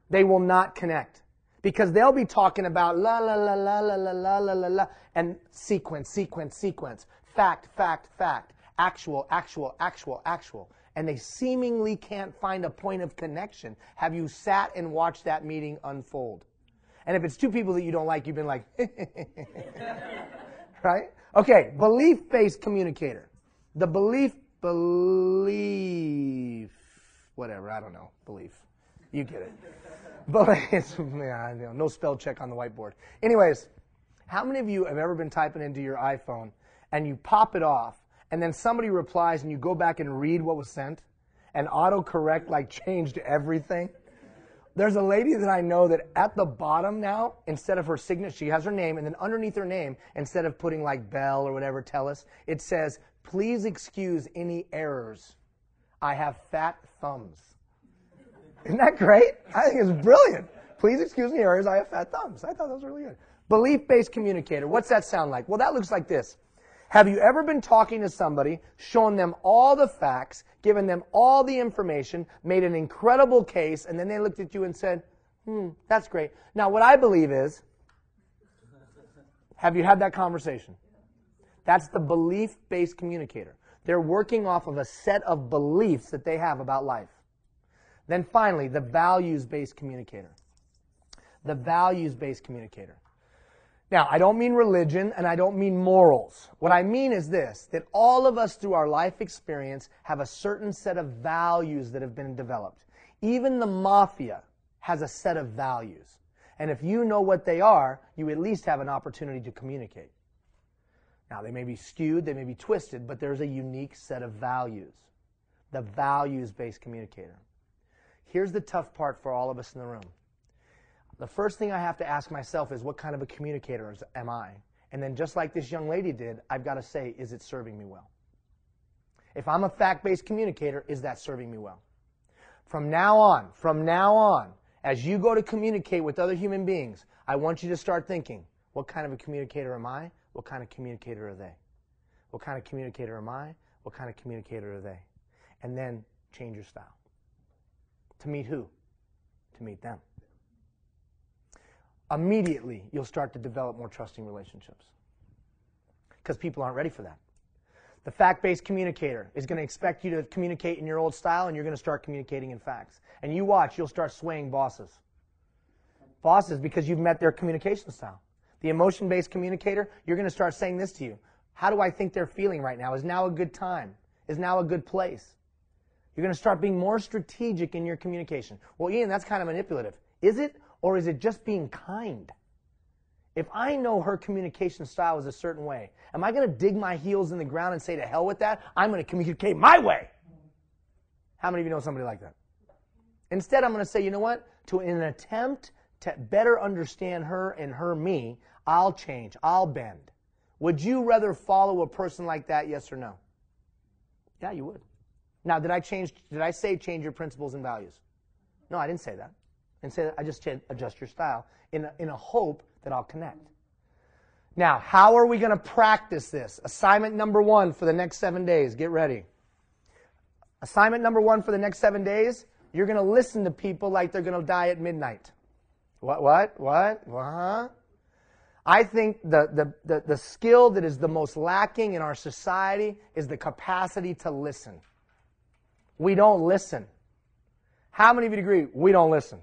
They will not connect. Because they'll be talking about la la la la la la la la la la and sequence, sequence, sequence. Fact, fact, fact. Actual, actual, actual, actual. And they seemingly can't find a point of connection. Have you sat and watched that meeting unfold? And if it's 2 people that you don't like, you've been like, right? Okay, belief-based communicator. The belief, whatever, I don't know, belief. You get it. No spell check on the whiteboard. Anyways, how many of you have ever been typing into your iPhone and you pop it off and then somebody replies and you go back and read what was sent and autocorrect changed everything? There's a lady that I know that at the bottom now, instead of her signature, she has her name, and then underneath her name, instead of putting Bell or whatever, tell us, it says, please excuse any errors. I have fat thumbs. Isn't that great? I think it's brilliant. Please excuse me errors, I have fat thumbs. I thought that was really good. Belief-based communicator. What's that sound like? Well, that looks like this. Have you ever been talking to somebody, shown them all the facts, given them all the information, made an incredible case, and then they looked at you and said, that's great. Now, what I believe is, have you had that conversation? That's the belief-based communicator. They're working off of a set of beliefs that they have about life. Then finally, the values-based communicator. The values-based communicator. Now, I don't mean religion and I don't mean morals. What I mean is this, that all of us through our life experience have a certain set of values that have been developed. Even the mafia has a set of values. And if you know what they are, you at least have an opportunity to communicate. Now, they may be skewed, they may be twisted, but there's a unique set of values. The values-based communicator. Here's the tough part for all of us in the room. The first thing I have to ask myself is, what kind of a communicator am I? And then just like this young lady did, I've got to say, is it serving me well? If I'm a fact-based communicator, is that serving me well? From now on, as you go to communicate with other human beings, I want you to start thinking, what kind of a communicator am I? What kind of communicator are they? What kind of communicator am I? What kind of communicator are they? And then change your style. To meet who? To meet them. Immediately, you'll start to develop more trusting relationships. Because people aren't ready for that. The fact-based communicator is going to expect you to communicate in your old style, and you're going to start communicating in facts. And you watch, you'll start swaying bosses. Bosses, because you've met their communication style. The emotion-based communicator, you're going to start saying this to you. How do I think they're feeling right now? Is now a good time? Is now a good place? You're going to start being more strategic in your communication. Well, Ian, that's kind of manipulative. Is it? Or is it just being kind? If I know her communication style is a certain way, am I going to dig my heels in the ground and say, to hell with that? I'm going to communicate my way. How many of you know somebody like that? Instead, I'm going to say, you know what? In an attempt to better understand her and her me, I'll change. I'll bend. Would you rather follow a person like that, yes or no? Yeah, you would. Now, did I say change your principles and values? No, I didn't say that. I didn't say that. I just said adjust your style in a hope that I'll connect. Now, how are we going to practice this? Assignment number 1 for the next 7 days. Get ready. Assignment number 1 for the next 7 days, you're going to listen to people like they're going to die at midnight. What? Huh? I think the skill that is the most lacking in our society is the capacity to listen. We don't listen. How many of you agree we don't listen?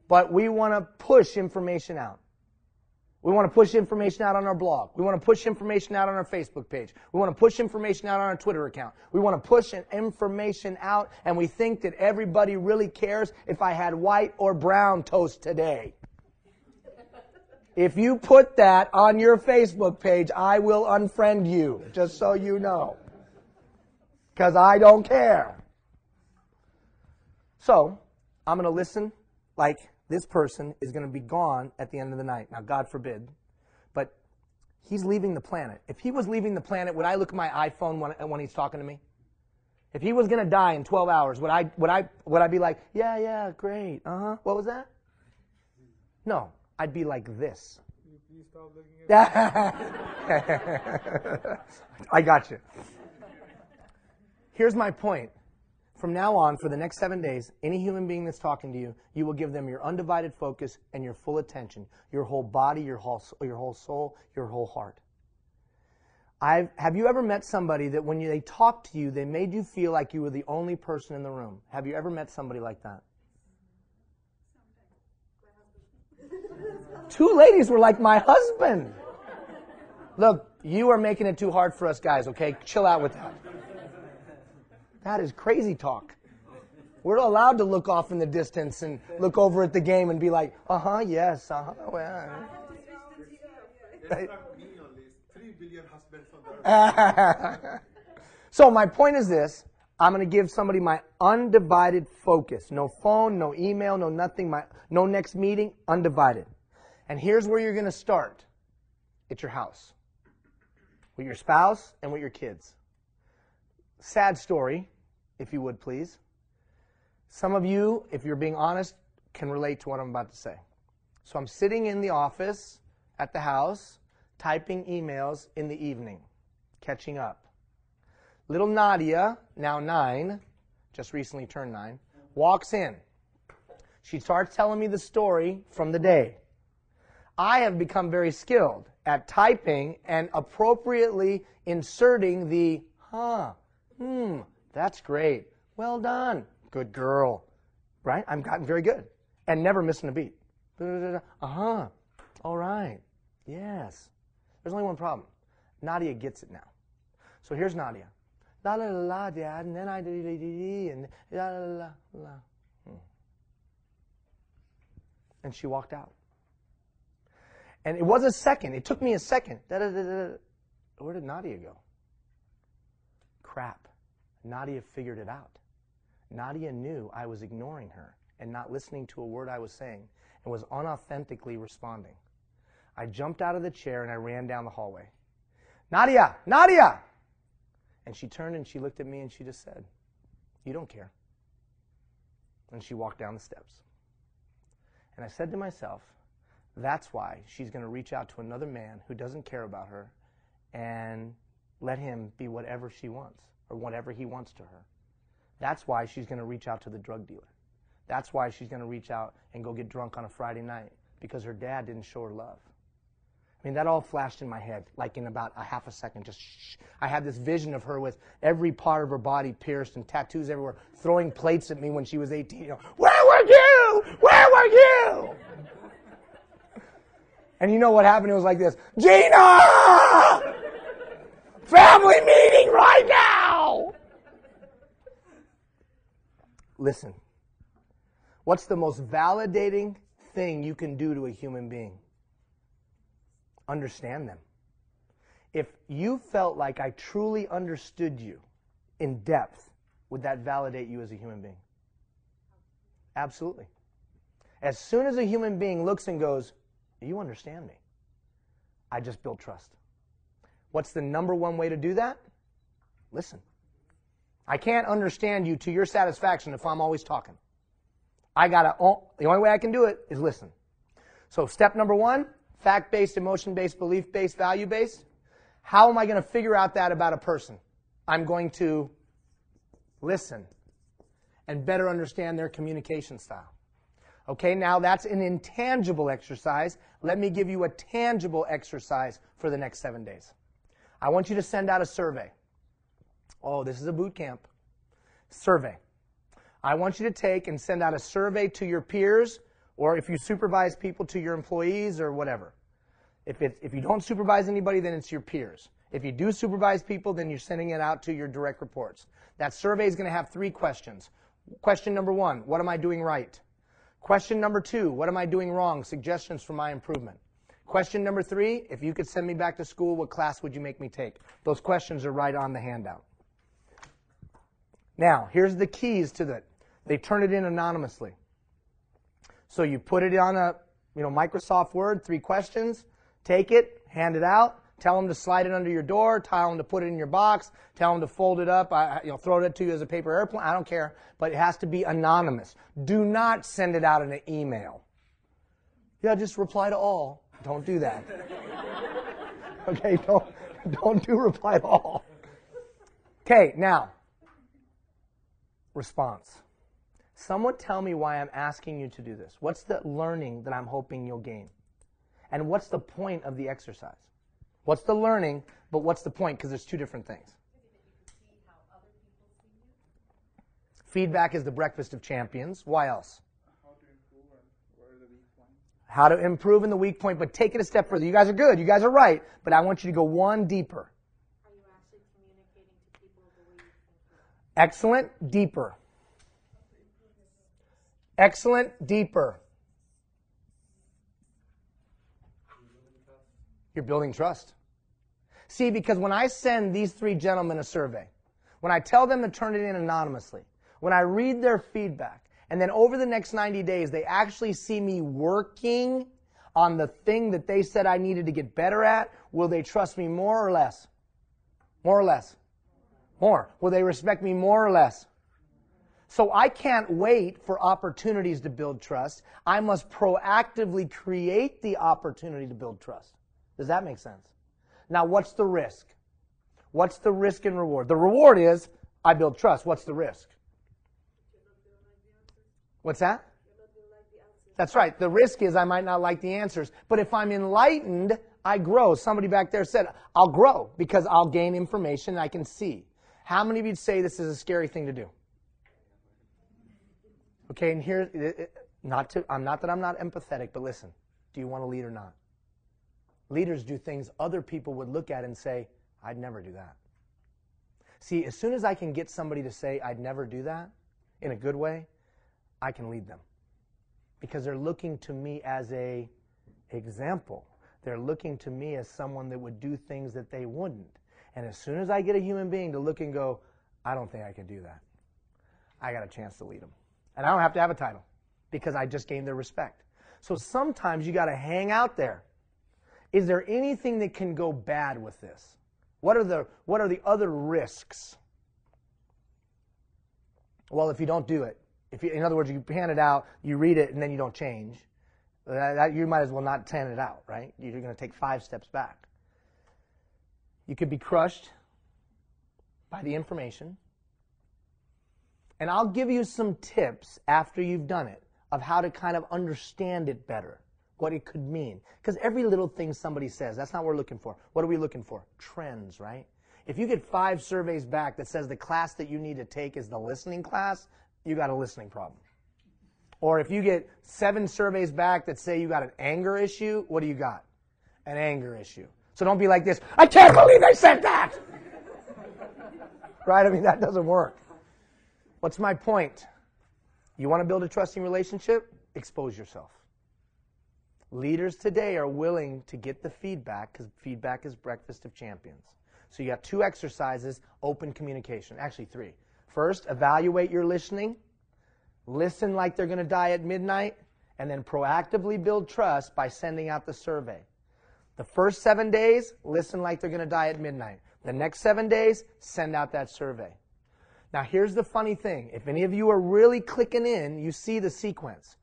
But we want to push information out. We want to push information out on our blog. We want to push information out on our Facebook page. We want to push information out on our Twitter account. We want to push information out, and we think that everybody really cares if I had white or brown toast today. If you put that on your Facebook page, I will unfriend you, just so you know. Because I don't care. So, I'm going to listen like this person is going to be gone at the end of the night. Now, God forbid. But he's leaving the planet. If he was leaving the planet, would I look at my iPhone when he's talking to me? If he was going to die in 12 hours, would I be like, yeah, great, what was that? No, I'd be like this. Please stop looking at I got you. Here's my point. From now on, for the next 7 days, any human being that's talking to you, you will give them your undivided focus and your full attention, your whole body, your whole soul, your whole heart. Have you ever met somebody that when they talked to you, they made you feel like you were the only person in the room? Have you ever met somebody like that? 2 ladies were like my husband. Look, you are making it too hard for us guys, okay? Chill out with that. That is crazy talk. We're allowed to look off in the distance and look over at the game and be like, yes, well. So my point is this. I'm going to give somebody my undivided focus. No phone, no email, no nothing. No next meeting, undivided. And here's where you're going to start. At your house. With your spouse and with your kids. Sad story, if you would please. Some of you, if you're being honest, can relate to what I'm about to say. So I'm sitting in the office at the house, typing emails in the evening, catching up. Little Nadia, now 9, just recently turned 9, walks in. She starts telling me the story from the day. I have become very skilled at typing and appropriately inserting the, that's great. Well done. Good girl. Right? I've gotten very good. And never missing a beat. All right. Yes. There's only one problem. Nadia gets it now. So here's Nadia. La la la la, Dad, and then I and la la la la. And she walked out. And it was a second. It took me a second. Where did Nadia go? Crap. Nadia figured it out. Nadia knew I was ignoring her and not listening to a word I was saying and was unauthentically responding. I jumped out of the chair and I ran down the hallway. Nadia! Nadia! And she turned and she looked at me and she just said, you don't care. And she walked down the steps. And I said to myself, that's why she's going to reach out to another man who doesn't care about her and let him be whatever she wants or whatever he wants to her. That's why she's going to reach out to the drug dealer. That's why she's going to reach out and go get drunk on a Friday night, because her dad didn't show her love. I mean, that all flashed in my head, like in about a half a second. Just shh. I had this vision of her with every part of her body pierced and tattoos everywhere, throwing plates at me when she was 18. You know, where were you? Where were you? And you know what happened? It was like this. Gina! Family meeting right now! Listen. What's the most validating thing you can do to a human being? Understand them. If you felt like I truly understood you in depth, would that validate you as a human being? Absolutely. As soon as a human being looks and goes, you understand me, I just built trust. What's the number one way to do that? Listen. I can't understand you to your satisfaction if I'm always talking. The only way I can do it is listen. So step number one, fact-based, emotion-based, belief-based, value-based. How am I going to figure out that about a person? I'm going to listen and better understand their communication style. Okay, now that's an intangible exercise. Let me give you a tangible exercise for the next 7 days. I want you to send out a survey. Oh, this is a boot camp. Survey. I want you to take and send out a survey to your peers, or if you supervise people, to your employees or whatever. If you don't supervise anybody, then it's your peers. If you do supervise people, then you're sending it out to your direct reports. That survey is going to have 3 questions. Question number 1, what am I doing right? Question number 2, what am I doing wrong? Suggestions for my improvement. Question number 3, if you could send me back to school, what class would you make me take? Those questions are right on the handout. Now, here's the keys to that. They turn it in anonymously. So you put it on a Microsoft Word, 3 questions, take it, hand it out, tell them to slide it under your door, tell them to put it in your box, tell them to fold it up, throw it to you as a paper airplane, I don't care, but it has to be anonymous. Do not send it out in an email. Yeah, just reply to all. Don't do that. Okay, don't do reply to all. Okay, now, response. Someone tell me why I'm asking you to do this. What's the learning that I'm hoping you'll gain? And what's the point of the exercise? What's the learning, but what's the point? Because there's 2 different things. Feedback is the breakfast of champions. Why else? How to improve in the weak point, but take it a step further. You guys are good. You guys are right. But I want you to go one deeper. Are you actually communicating to people the way you think? Excellent. Deeper. Excellent. Deeper. You're building trust. See, because when I send these 3 gentlemen a survey, when I tell them to turn it in anonymously, when I read their feedback, and then over the next 90 days, they actually see me working on the thing that they said I needed to get better at, will they trust me more or less? More or less? More. Will they respect me more or less? So I can't wait for opportunities to build trust. I must proactively create the opportunity to build trust. Does that make sense? Now, what's the risk? What's the risk and reward? The reward is I build trust. What's the risk? What's that? That's right. The risk is I might not like the answers. But if I'm enlightened, I grow. Somebody back there said, I'll grow because I'll gain information and I can see. How many of you say this is a scary thing to do? Okay, and here, not that I'm not empathetic, but listen. Do you want to lead or not? Leaders do things other people would look at and say, I'd never do that. See, as soon as I can get somebody to say, I'd never do that, in a good way, I can lead them. Because they're looking to me as an example. They're looking to me as someone that would do things that they wouldn't. And as soon as I get a human being to look and go, I don't think I can do that, I got a chance to lead them. And I don't have to have a title because I just gained their respect. So sometimes you got to hang out there. Is there anything that can go bad with this? What are the other risks? Well, if you don't do it, in other words, you hand it out, you read it, and then you don't change, you might as well not hand it out, right? You're going to take 5 steps back. You could be crushed by the information. And I'll give you some tips after you've done it of how to kind of understand it better, what it could mean. Because every little thing somebody says, that's not what we're looking for. What are we looking for? Trends, right? If you get 5 surveys back that says the class that you need to take is the listening class, you got a listening problem. Or if you get 7 surveys back that say you got an anger issue, what do you got? An anger issue. So don't be like this, I can't believe they said that! Right? I mean, that doesn't work. What's my point? You want to build a trusting relationship? Expose yourself. Leaders today are willing to get the feedback because feedback is breakfast of champions. So you got 2 exercises, open communication. Actually 3. First, evaluate your listening. Listen like they're going to die at midnight. And then proactively build trust by sending out the survey. The first 7 days, listen like they're going to die at midnight. The next 7 days, send out that survey. Now here's the funny thing. If any of you are really clicking in, you see the sequence.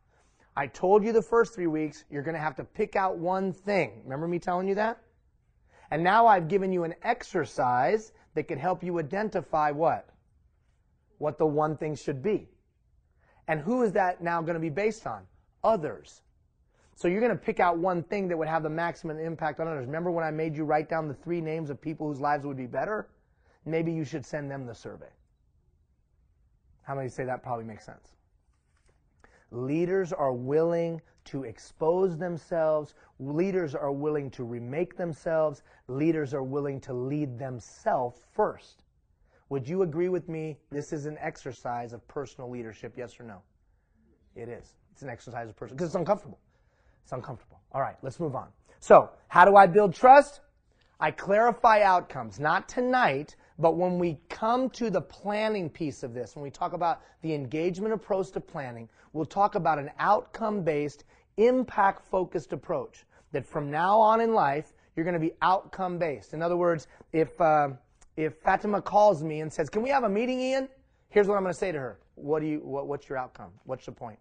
I told you the first 3 weeks, you're going to have to pick out one thing. Remember me telling you that? And now I've given you an exercise that could help you identify what? What the one thing should be. And who is that now going to be based on? Others. So you're going to pick out one thing that would have the maximum impact on others. Remember when I made you write down the 3 names of people whose lives would be better? Maybe you should send them the survey. How many say that probably makes sense? Leaders are willing to expose themselves. Leaders are willing to remake themselves. Leaders are willing to lead themselves first. Would you agree with me this is an exercise of personal leadership, yes or no? It is. It's an exercise of personal, because it's uncomfortable. It's uncomfortable. All right, let's move on. So, how do I build trust? I clarify outcomes, not tonight, but when we come to the planning piece of this, when we talk about the engagement approach to planning, we'll talk about an outcome-based, impact-focused approach. That from now on in life, you're going to be outcome-based. In other words, if Fatima calls me and says, "Can we have a meeting, Ian?" Here's what I'm going to say to her. What's your outcome? What's the point?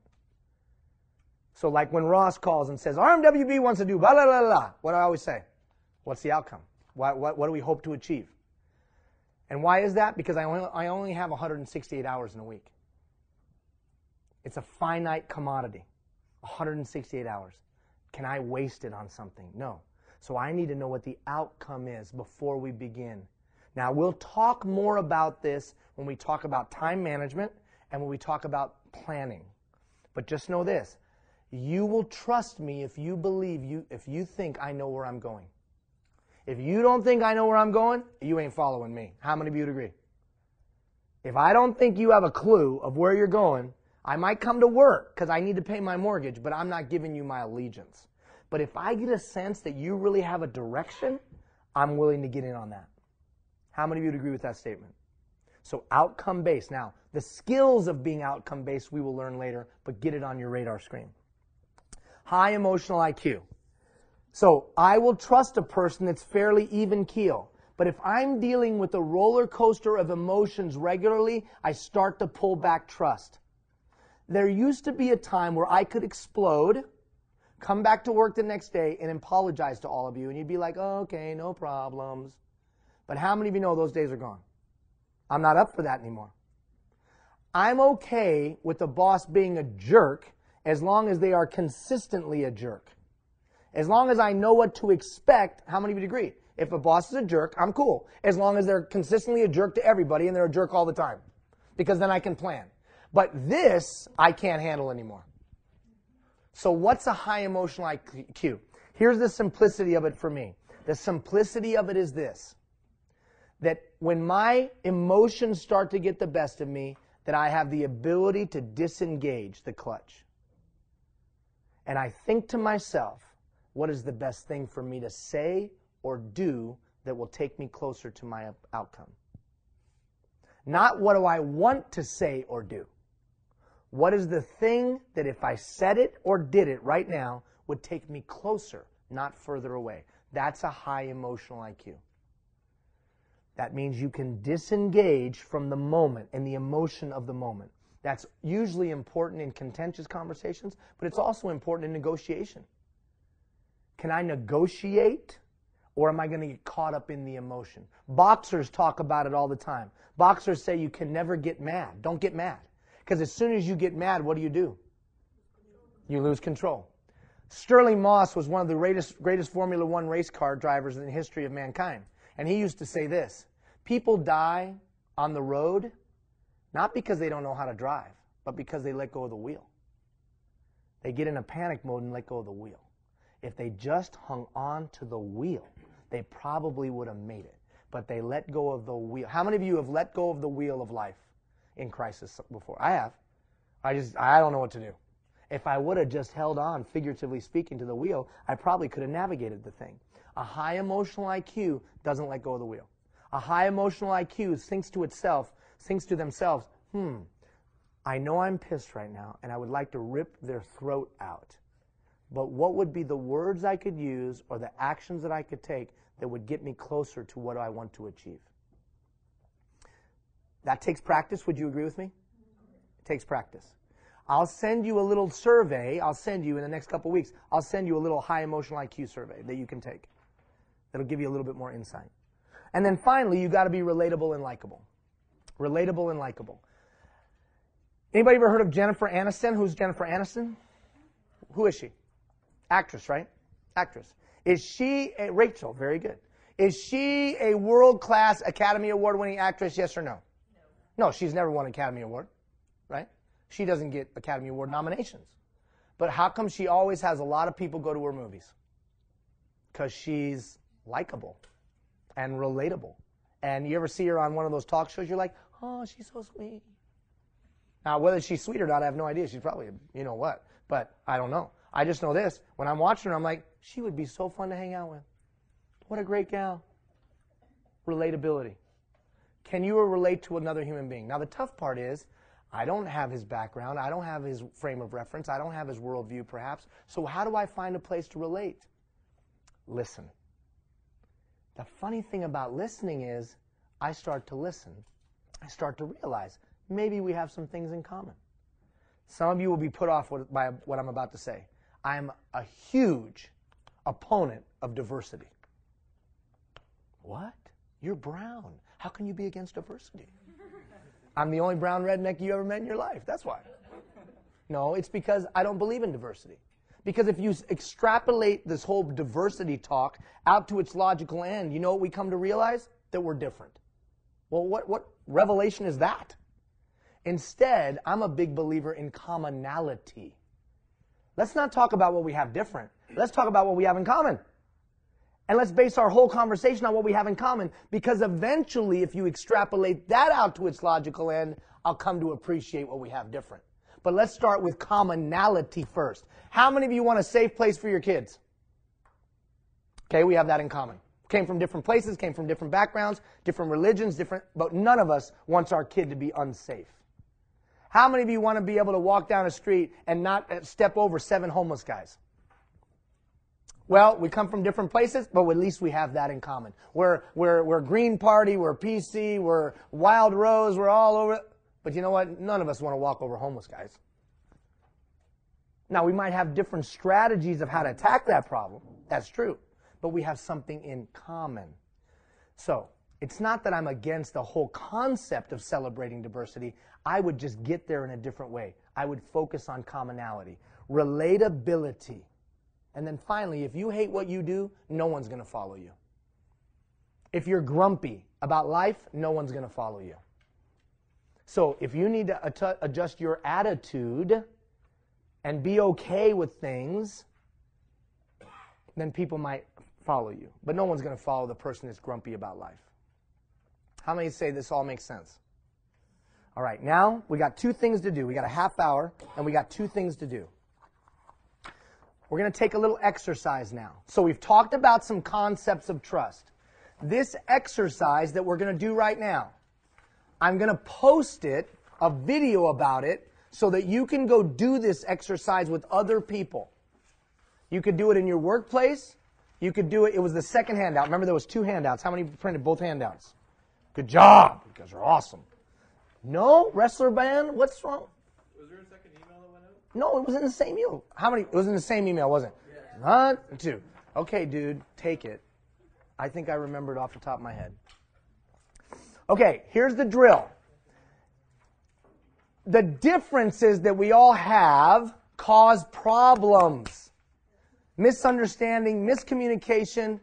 So like when Ross calls and says, RMWB wants to do blah, blah, blah, blah. What do I always say? What's the outcome? What do we hope to achieve? And why is that? Because I only have 168 hours in a week. It's a finite commodity. 168 hours. Can I waste it on something? No. So I need to know what the outcome is before we begin. Now, we'll talk more about this when we talk about time management and when we talk about planning. But just know this. You will trust me if you think I know where I'm going. If you don't think I know where I'm going, you ain't following me. How many of you would agree? If I don't think you have a clue of where you're going, I might come to work because I need to pay my mortgage, but I'm not giving you my allegiance. But if I get a sense that you really have a direction, I'm willing to get in on that. How many of you would agree with that statement? So outcome-based. Now, the skills of being outcome-based we will learn later, but get it on your radar screen. High emotional IQ. So I will trust a person that's fairly even keel. But if I'm dealing with a roller coaster of emotions regularly, I start to pull back trust. There used to be a time where I could explode, come back to work the next day, and apologize to all of you. And you'd be like, oh, okay, no problems. But how many of you know those days are gone? I'm not up for that anymore. I'm okay with the boss being a jerk as long as they are consistently a jerk. As long as I know what to expect, how many of you agree? If a boss is a jerk, I'm cool. As long as they're consistently a jerk to everybody and they're a jerk all the time. Because then I can plan. But this, I can't handle anymore. So what's a high emotional IQ? Here's the simplicity of it for me. The simplicity of it is this. That when my emotions start to get the best of me, that I have the ability to disengage the clutch. And I think to myself, what is the best thing for me to say or do that will take me closer to my outcome. Not what do I want to say or do. What is the thing that if I said it or did it right now would take me closer, not further away? That's a high emotional IQ. That means you can disengage from the moment and the emotion of the moment. That's usually important in contentious conversations, but it's also important in negotiation. Can I negotiate, or am I going to get caught up in the emotion? Boxers talk about it all the time. Boxers say you can never get mad. Don't get mad. Because as soon as you get mad, what do? You lose control. Sterling Moss was one of the greatest Formula One race car drivers in the history of mankind. And he used to say this: people die on the road not because they don't know how to drive, but because they let go of the wheel. They get in a panic mode and let go of the wheel. If they just hung on to the wheel, they probably would have made it. But they let go of the wheel. How many of you have let go of the wheel of life in crisis before? I have. I don't know what to do. If I would have just held on, figuratively speaking, to the wheel, I probably could have navigated the thing. A high emotional IQ doesn't let go of the wheel. A high emotional IQ thinks to themselves, I know I'm pissed right now, and I would like to rip their throat out. But what would be the words I could use or the actions that I could take that would get me closer to what I want to achieve? That takes practice. Would you agree with me? It takes practice. I'll send you a little survey. I'll send you in the next couple weeks. I'll send you a little high emotional IQ survey that you can take. That'll give you a little bit more insight. And then finally, you got to be relatable and likable. Relatable and likable. Anybody ever heard of Jennifer Aniston? Who's Jennifer Aniston? Who is she? Actress, right? Actress. Is she Rachel? Very good. Is she a world-class Academy Award-winning actress? Yes or no? No, she's never won an Academy Award, right? She doesn't get Academy Award nominations. But how come she always has a lot of people go to her movies? Because she's likable and relatable. And you ever see her on one of those talk shows, you're like, oh, she's so sweet. Now, whether she's sweet or not, I have no idea. She's probably, you know what, but I don't know. I just know this. When I'm watching her, I'm like, she would be so fun to hang out with. What a great gal. Relatability. Can you relate to another human being? Now, the tough part is, I don't have his background. I don't have his frame of reference. I don't have his worldview, perhaps. So how do I find a place to relate? Listen. The funny thing about listening is, I start to listen. I start to realize, maybe we have some things in common. Some of you will be put off by what I'm about to say. I'm a huge opponent of diversity. What? You're brown. How can you be against diversity? I'm the only brown redneck you ever met in your life. That's why. No, it's because I don't believe in diversity. Because if you extrapolate this whole diversity talk out to its logical end, you know what we come to realize? That we're different. Well, what revelation is that? Instead, I'm a big believer in commonality. Let's not talk about what we have different. Let's talk about what we have in common. And let's base our whole conversation on what we have in common, because eventually, if you extrapolate that out to its logical end, I'll come to appreciate what we have different. But let's start with commonality first. How many of you want a safe place for your kids? Okay, we have that in common. Came from different places, came from different backgrounds, different religions, but none of us wants our kid to be unsafe. How many of you want to be able to walk down a street and not step over 7 homeless guys? Well, we come from different places, but at least we have that in common. We're Green Party, we're PC, we're Wild Rose, we're all over. But you know what? None of us want to walk over homeless guys. Now, we might have different strategies of how to attack that problem. That's true. But we have something in common. So, it's not that I'm against the whole concept of celebrating diversity. I would just get there in a different way. I would focus on commonality, relatability. And then finally, if you hate what you do, no one's going to follow you. If you're grumpy about life, no one's going to follow you. So if you need to adjust your attitude and be okay with things, then people might follow you. But no one's going to follow the person that's grumpy about life. How many say this all makes sense? All right, now we got 2 things to do. We got a half hour, and we got 2 things to do. We're going to take a little exercise now. So we've talked about some concepts of trust. This exercise that we're going to do right now, I'm going to post it, a video about it, so that you can go do this exercise with other people. You could do it in your workplace. You could do it. It was the second handout. Remember, there was 2 handouts. How many printed both handouts? Good job. You guys are awesome. No? Wrestler band? What's wrong? Was there a second email that went out? No, it was in the same email. How many? It was in the same email, wasn't it? Yeah. 1, 2. Okay, dude, take it. I think I remember it off the top of my head. Okay, here's the drill. The differences that we all have cause problems. Misunderstanding, miscommunication,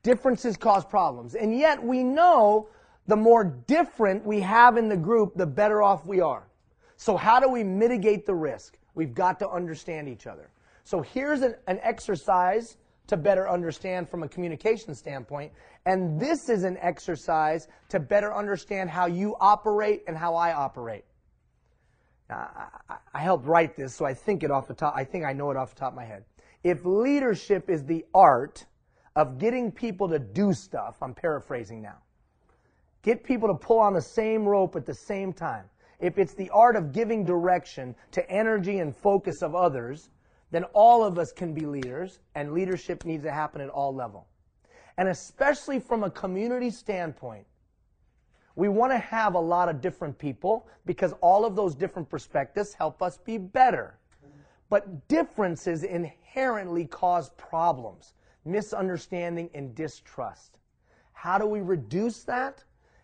differences cause problems. And yet we know the more different we have in the group, the better off we are. So how do we mitigate the risk? We've got to understand each other. So here's an exercise to better understand from a communication standpoint. And this is an exercise to better understand how you operate and how I operate. Now, I helped write this, so I think I know it off the top of my head. If leadership is the art of getting people to do stuff, I'm paraphrasing now. Get people to pull on the same rope at the same time. If it's the art of giving direction to energy and focus of others, then all of us can be leaders, and leadership needs to happen at all levels. And especially from a community standpoint, we want to have a lot of different people because all of those different perspectives help us be better. But differences inherently cause problems, misunderstanding, and distrust. How do we reduce that?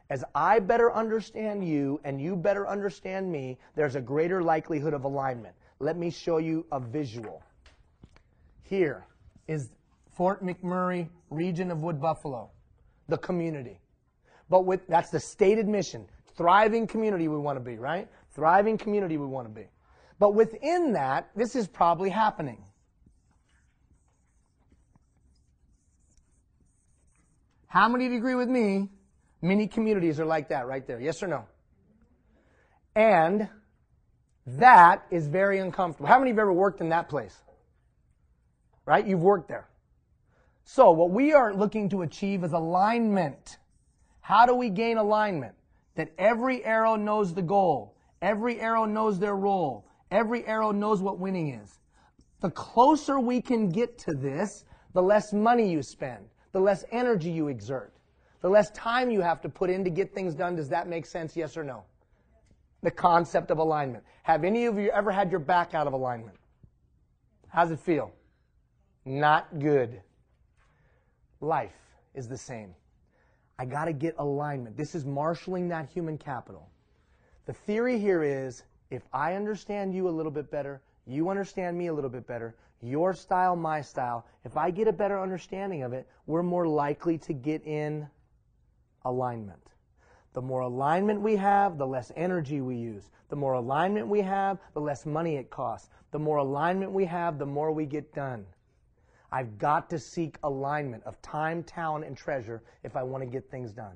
As I better understand you and you better understand me, there's a greater likelihood of alignment. Let me show you a visual. Here is Fort McMurray, region of Wood Buffalo, the community. But that's the stated mission. Thriving community we want to be, right? Thriving community we want to be. But within that, this is probably happening. How many of you agree with me? Many communities are like that right there. Yes or no? And that is very uncomfortable. How many of you have ever worked in that place? Right? You've worked there. So what we are looking to achieve is alignment. How do we gain alignment? That every arrow knows the goal. Every arrow knows their role. Every arrow knows what winning is. The closer we can get to this, the less money you spend, the less energy you exert, the less time you have to put in to get things done. Does that make sense? Yes or no? The concept of alignment. Have any of you ever had your back out of alignment? How's it feel? Not good. Life is the same. I got to get alignment. This is marshaling that human capital. The theory here is if I understand you a little bit better, you understand me a little bit better, your style, my style, if I get a better understanding of it, we're more likely to get in alignment. The more alignment we have, the less energy we use. The more alignment we have, the less money it costs. The more alignment we have, the more we get done. I've got to seek alignment of time, talent, and treasure if I want to get things done.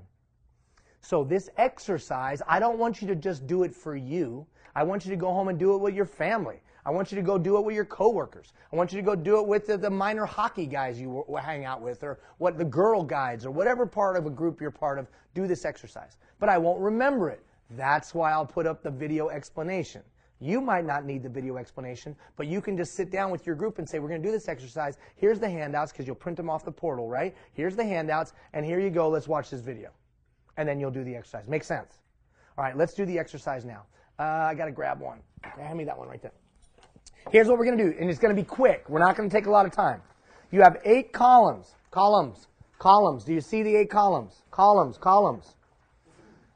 So this exercise, I don't want you to just do it for you. I want you to go home and do it with your family. I want you to go do it with your coworkers. I want you to go do it with the minor hockey guys you hang out with, or what the Girl Guides, or whatever part of a group you're part of. Do this exercise. But I won't remember it. That's why I'll put up the video explanation. You might not need the video explanation, but you can just sit down with your group and say, we're going to do this exercise. Here's the handouts, because you'll print them off the portal, right? Here's the handouts, and here you go. Let's watch this video. And then you'll do the exercise. Make sense? All right, let's do the exercise now. I got to grab one. Hand me that one right there. Here's what we're going to do, and it's going to be quick. We're not going to take a lot of time. You have 8 columns. Columns. Do you see the 8 columns? Columns.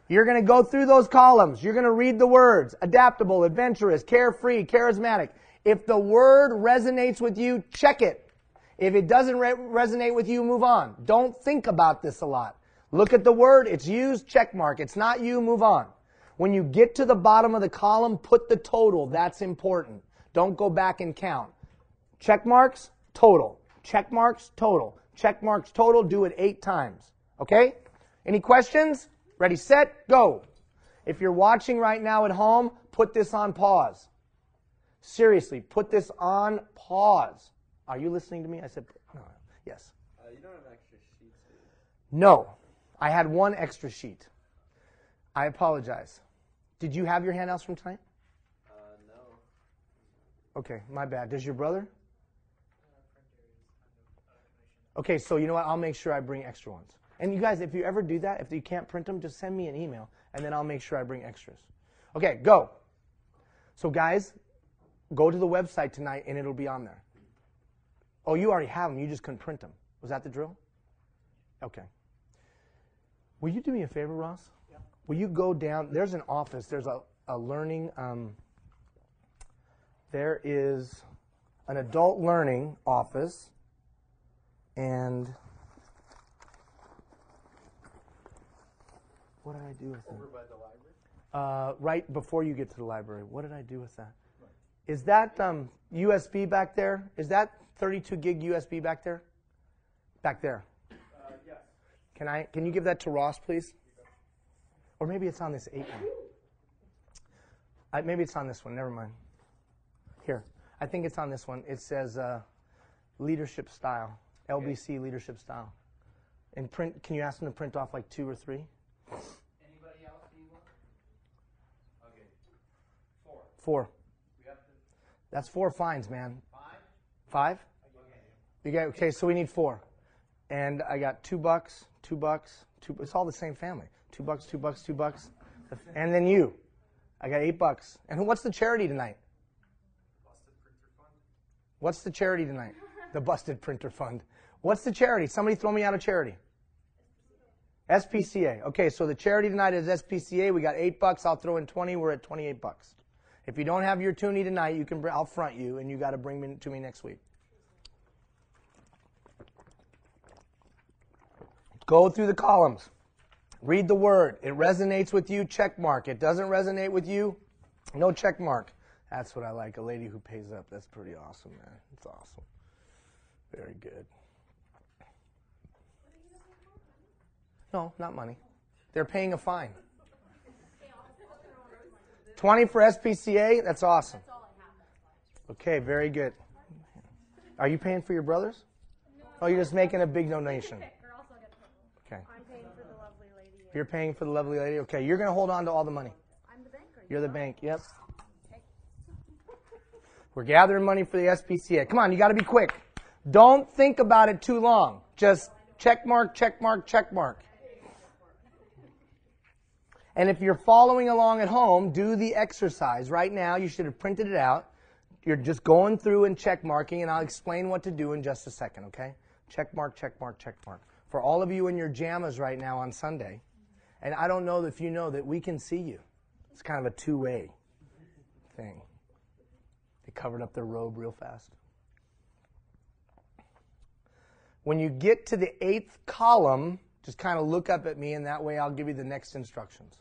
You're going to go through those columns. You're going to read the words. Adaptable, adventurous, carefree, charismatic. If the word resonates with you, check it. If it doesn't resonate with you, move on. Don't think about this a lot. Look at the word. It's used, check mark. It's not you, move on. When you get to the bottom of the column, put the total. That's important. Don't go back and count. Check marks, total. Check marks, total. Check marks, total. Do it 8 times. Okay? Any questions? Ready, set, go. If you're watching right now at home, put this on pause. Seriously, put this on pause. Are you listening to me? I said, no. Yes. You don't have extra sheets, do you? No. I had one extra sheet. I apologize. Did you have your handouts from tonight? No. Okay, my bad. Does your brother? Okay, so you know what? I'll make sure I bring extra ones. And you guys, if you ever do that, if you can't print them, just send me an email, and then I'll make sure I bring extras. Okay, go. So guys, go to the website tonight, and it'll be on there. Oh, you already have them. You just couldn't print them. Was that the drill? Okay. Will you do me a favor, Ross? Yeah. Will you go down? There's an office. There's a learning. There is an adult learning office. And what did I do with that? Over by the library? Right before you get to the library. What did I do with that? Right. Is that USB back there? Is that 32 gig USB back there? Back there. Yes. Can you give that to Ross, please? Or maybe it's on this 8 one. Maybe it's on this one. Never mind. Here. I think it's on this one. It says leadership style. LBC leadership style. And print. Can you ask them to print off like 2 or 3? Anybody else need one? Okay. 4. 4. We have to. That's 4 fines, man. 5? 5? Okay. You got okay. So we need 4, and I got $2, $2, 2. It's all the same family. $2, $2, $2, and then you. I got $8. And what's the charity tonight? Busted Printer Fund. What's the charity tonight? The Busted Printer Fund. What's the charity? Somebody throw me out of charity. SPCA. Okay, so the charity tonight is SPCA. We got $8. I'll throw in 20. We're at $28. If you don't have your toonie tonight, you can. I'll front you, and you got to bring me to me next week. Go through the columns. Read the word. It resonates with you, check mark. It doesn't resonate with you, no check mark. That's what I like. A lady who pays up. That's pretty awesome, man. It's awesome. Very good. No, not money. They're paying a fine. 20 for SPCA? That's awesome. Okay, very good. Are you paying for your brothers? Oh, you're just making a big donation. Okay. I'm paying for the lovely lady. You're paying for the lovely lady? Okay, you're going to hold on to all the money. I'm the banker. You're the bank, yep. We're gathering money for the SPCA. Come on, you got to be quick. Don't think about it too long. Just check mark, check mark, check mark. And if you're following along at home, do the exercise. Right now, you should have printed it out. You're just going through and check marking, and I'll explain what to do in just a second, okay? Check mark, check mark, check mark. For all of you in your jammas right now on Sunday, and I don't know if you know that we can see you. It's kind of a two-way thing. They covered up their robe real fast. When you get to the 8th column, just kind of look up at me, and that way I'll give you the next instructions.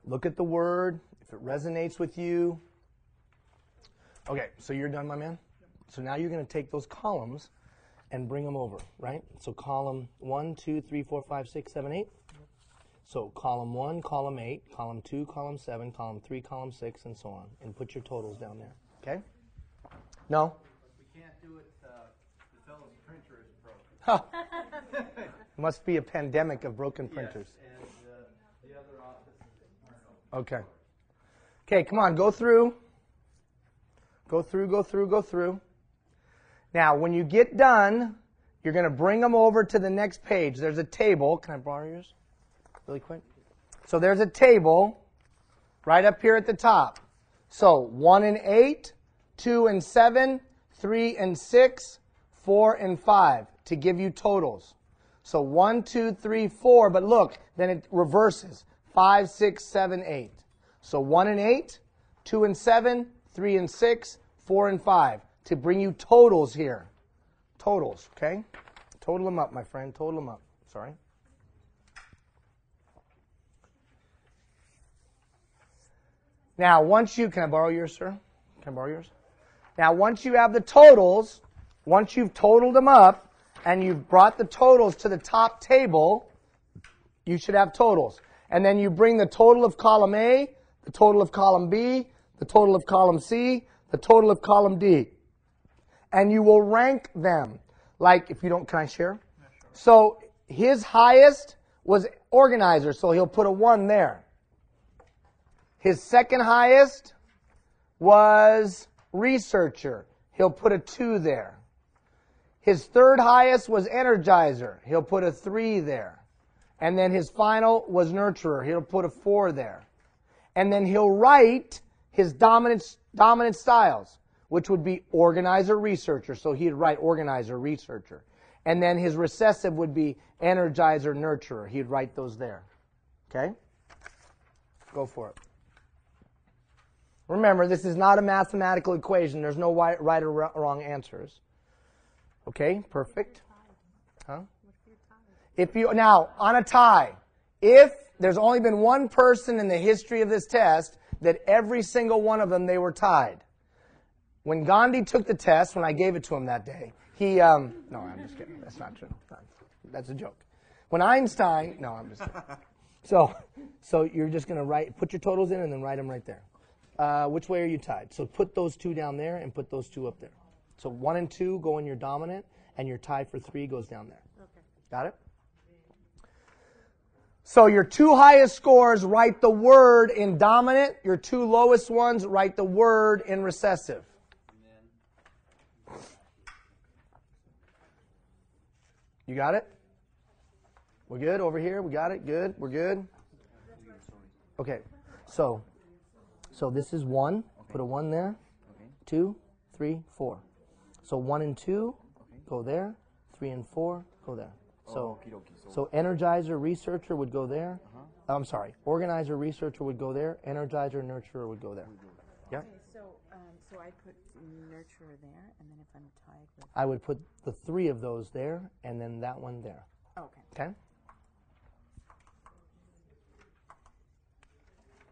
Look at the word. If it resonates with you. Okay, so you're done, my man? So now you're going to take those columns and bring them over, right? So column 1, 2, 3, 4, 5, 6, 7, 8. So column 1, column 8, column 2, column 7, column 3, column 6, and so on. And put your totals down there, okay? No? We can't do it. The fellow's printer is broken. Must be a pandemic of broken printers. Yes, and the other offices aren't open. Okay. Okay, come on, go through. Go through, go through, go through. Now, when you get done, you're going to bring them over to the next page. There's a table. Can I borrow yours really quick? So there's a table right up here at the top. So 1 and 8, 2 and 7, 3 and 6, 4 and 5 to give you totals. So 1, 2, 3, 4, but look, then it reverses. 5, 6, 7, 8. So 1 and 8, 2 and 7, 3 and 6, 4 and 5 to bring you totals here. Totals, okay? Total them up, my friend. Total them up. Sorry. Now, once you, can I borrow yours, sir? Can I borrow yours? Now, once you have the totals, once you've totaled them up and you've brought the totals to the top table, you should have totals. And then you bring the total of column A, the total of column B, the total of column C, the total of column D. And you will rank them. Like, if you don't, can I share? Yeah, sure. So his highest was organizer, so he'll put a 1 there. His second highest was researcher. He'll put a 2 there. His third highest was energizer. He'll put a 3 there. And then his final was nurturer. He'll put a 4 there. And then he'll write his dominant styles, which would be organizer, researcher. So he'd write organizer, researcher. And then his recessive would be energizer, nurturer. He'd write those there. Okay? Go for it. Remember, this is not a mathematical equation. There's no right or wrong answers. Okay, perfect. Huh? If you, now, on a tie, if there's only been one person in the history of this test that every single one of them, they were tied. When Gandhi took the test, when I gave it to him that day, he, no, I'm just kidding. That's not true. That's a joke. When Einstein, no, I'm just kidding. So you're just going to put your totals in and then write them right there. Which way are you tied? So put those 2 down there and put those 2 up there. So 1 and 2 go in your dominant, and your tie for 3 goes down there. Okay. Got it? So your 2 highest scores, write the word in dominant. Your 2 lowest ones, write the word in recessive. You got it? We're good over here? We got it? Good? We're good? Okay. So this is 1. Put a 1 there. 2, 3, 4. So 1 and 2 go there. 3 and 4 go there. So energizer, researcher would go there. I'm sorry. Organizer, researcher would go there. Energizer, nurturer would go there. Yeah. Okay, so I put nurturer there, and then if I'm tied with... I would put the 3 of those there, and then that one there. Okay. Okay?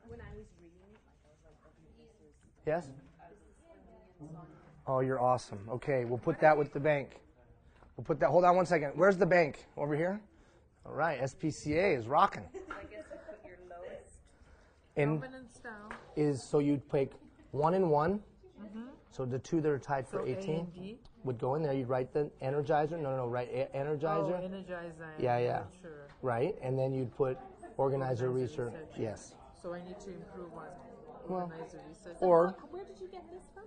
When I was reading it, I was like, okay, this is... Yes? Oh, you're awesome. Okay, we'll put that with the bank. We'll put that, hold on one second. Where's the bank? Over here? All right, SPCA is rocking. I guess you put your lowest. In is, so you'd pick 1 and 1. So the 2 that are tied for 18 would go in there. You'd write the energizer. No, write energizer. Oh, energizer. Yeah. Sure. Right, and then you'd put organizer, research. Yes. So I need to improve on Well, organizer, research. or Where did you get this from?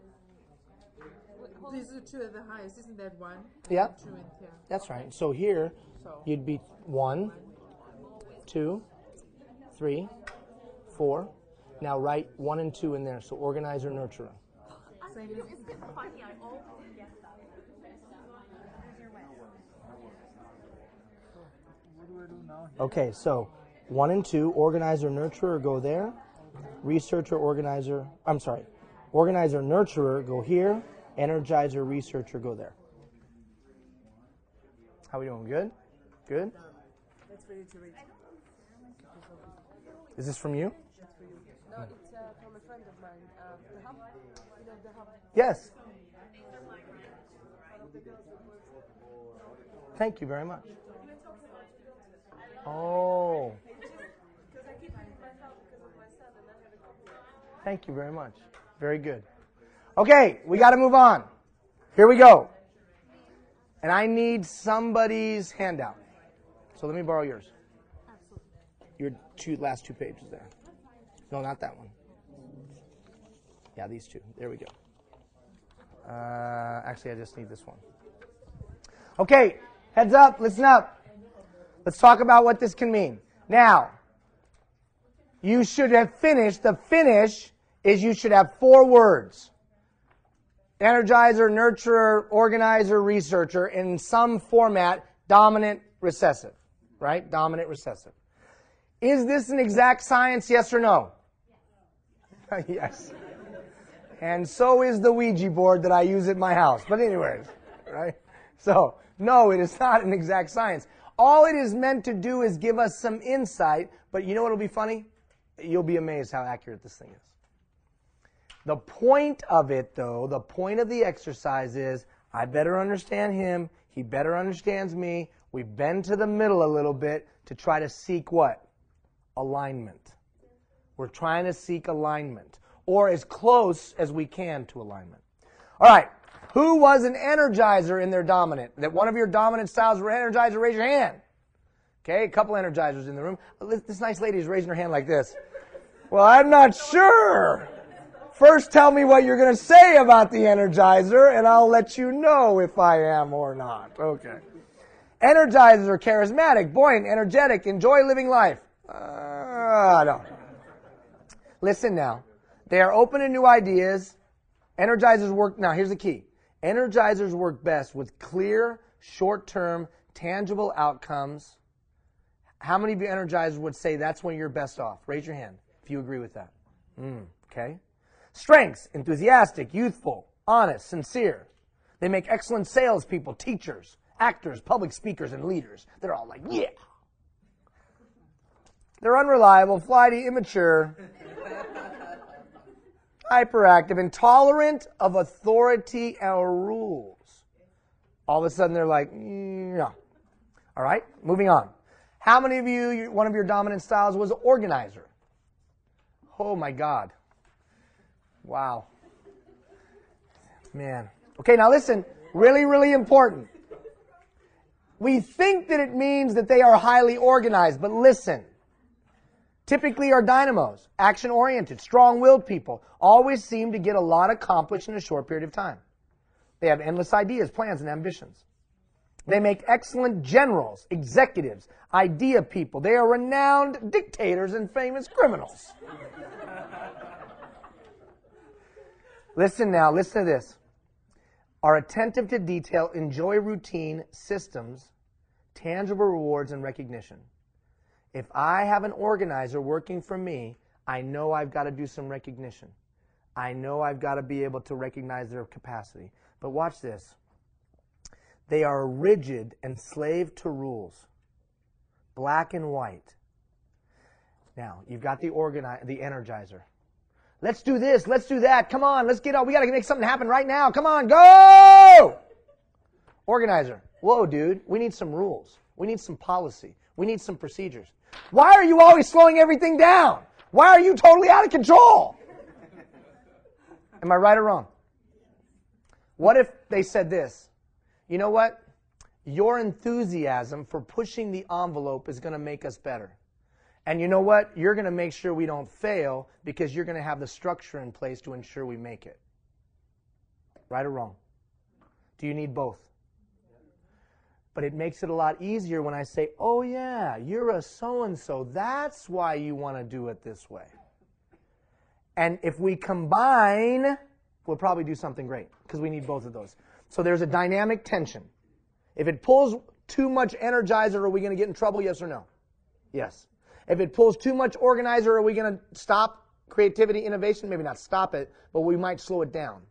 These are 2 of the highest, isn't that 1? yeah, 2 and here. that's right. So here So you'd be 1, 2, 3, 4. Now write 1 and 2 in there. So organizer, nurturer. Isn't it funny? I always get that. Okay, so 1 and 2, organizer, nurturer, go there. Researcher, organizer, I'm sorry. Organizer, nurturer, go here. Energizer, researcher, go there. How we doing? Good? Good? that's ready to read. Is this from you? No, it's from a friend of mine. The hub, you know, the hub. Yes. Thank you very much. Oh. Thank you very much. Very good. Okay, we got to move on. Here we go. And I need somebody's handout. So let me borrow yours. Your last 2 pages there. No, not that one. Yeah, these 2. There we go. Actually, I just need this one. Okay, heads up, listen up. Let's talk about what this can mean. Now, you should have finished. The finish is you should have 4 words. Energizer, nurturer, organizer, researcher, in some format, dominant, recessive. Right? Dominant, recessive. Is this an exact science, yes or no? Yes. And so is the Ouija board that I use at my house. But anyways, right? So, no, it is not an exact science. All it is meant to do is give us some insight, but you know what will be funny? You'll be amazed how accurate this thing is. The point of it, though, the point of the exercise is, I better understand him, he better understands me, we bend to the middle a little bit to try to seek what? alignment. We're trying to seek alignment, or as close as we can to alignment. All right. Who was an energizer in their dominant? That one of your dominant styles were energizer, raise your hand. Okay, a couple energizers in the room. This nice lady is raising her hand like this. Well, I'm not sure. First, tell me what you're going to say about the energizer, and I'll let you know if I am or not. Okay. Energizers are charismatic, buoyant, energetic, enjoy living life. No. Listen now. They are open to new ideas. Energizers work, now here's the key. Energizers work best with clear, short-term, tangible outcomes. How many of you energizers would say that's when you're best off? Raise your hand if you agree with that. Okay. Strengths, enthusiastic, youthful, honest, sincere. They make excellent salespeople, teachers, actors, public speakers, and leaders. They're all like, yeah. They're unreliable, flighty, immature, hyperactive, intolerant of authority or rules. All of a sudden they're like, yeah. All right, moving on. How many of you, one of your dominant styles was organizer? Oh my God. Wow. Man. Okay, now listen, really, really important. We think that it means that they are highly organized, but listen. Typically are dynamos, action-oriented, strong-willed people, always seem to get a lot accomplished in a short period of time. They have endless ideas, plans, and ambitions. They make excellent generals, executives, idea people. They are renowned dictators and famous criminals. Listen now, listen to this. Are attentive to detail, enjoy routine, systems, tangible rewards, and recognition. If I have an organizer working for me, I know I've got to do some recognition. I know I've got to be able to recognize their capacity. But watch this. They are rigid and slave to rules. Black and white. Now, you've got the energizer. Let's do this. Let's do that. Come on. Let's get on. We got to make something happen right now. Come on. Go! Organizer. Whoa, dude. We need some rules. We need some policy. We need some procedures. Why are you always slowing everything down? Why are you totally out of control? Am I right or wrong? What if they said this? You know what? Your enthusiasm for pushing the envelope is going to make us better. And you know what? You're going to make sure we don't fail because you're going to have the structure in place to ensure we make it. Right or wrong? Do you need both? But it makes it a lot easier when I say, oh yeah, you're a so-and-so. That's why you want to do it this way. And if we combine, we'll probably do something great because we need both of those. So there's a dynamic tension. If it pulls too much energizer, are we going to get in trouble, yes or no? Yes. If it pulls too much organizer, are we going to stop creativity, innovation? Maybe not stop it, but we might slow it down.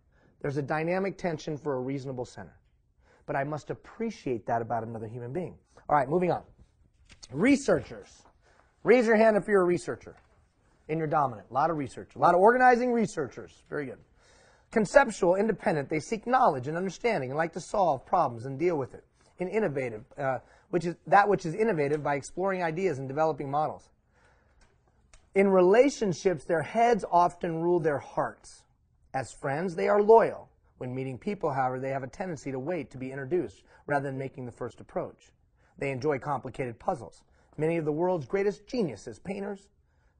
There's a dynamic tension for a reasonable center. But I must appreciate that about another human being. All right, moving on. Researchers. Raise your hand if you're a researcher in your dominant. A lot of research. A lot of organizing researchers. Very good. Conceptual, independent. They seek knowledge and understanding and like to solve problems and deal with it. And innovative, which is innovative by exploring ideas and developing models. In relationships, their heads often rule their hearts. As friends, they are loyal. When meeting people, however, they have a tendency to wait to be introduced rather than making the first approach. They enjoy complicated puzzles. Many of the world's greatest geniuses, painters,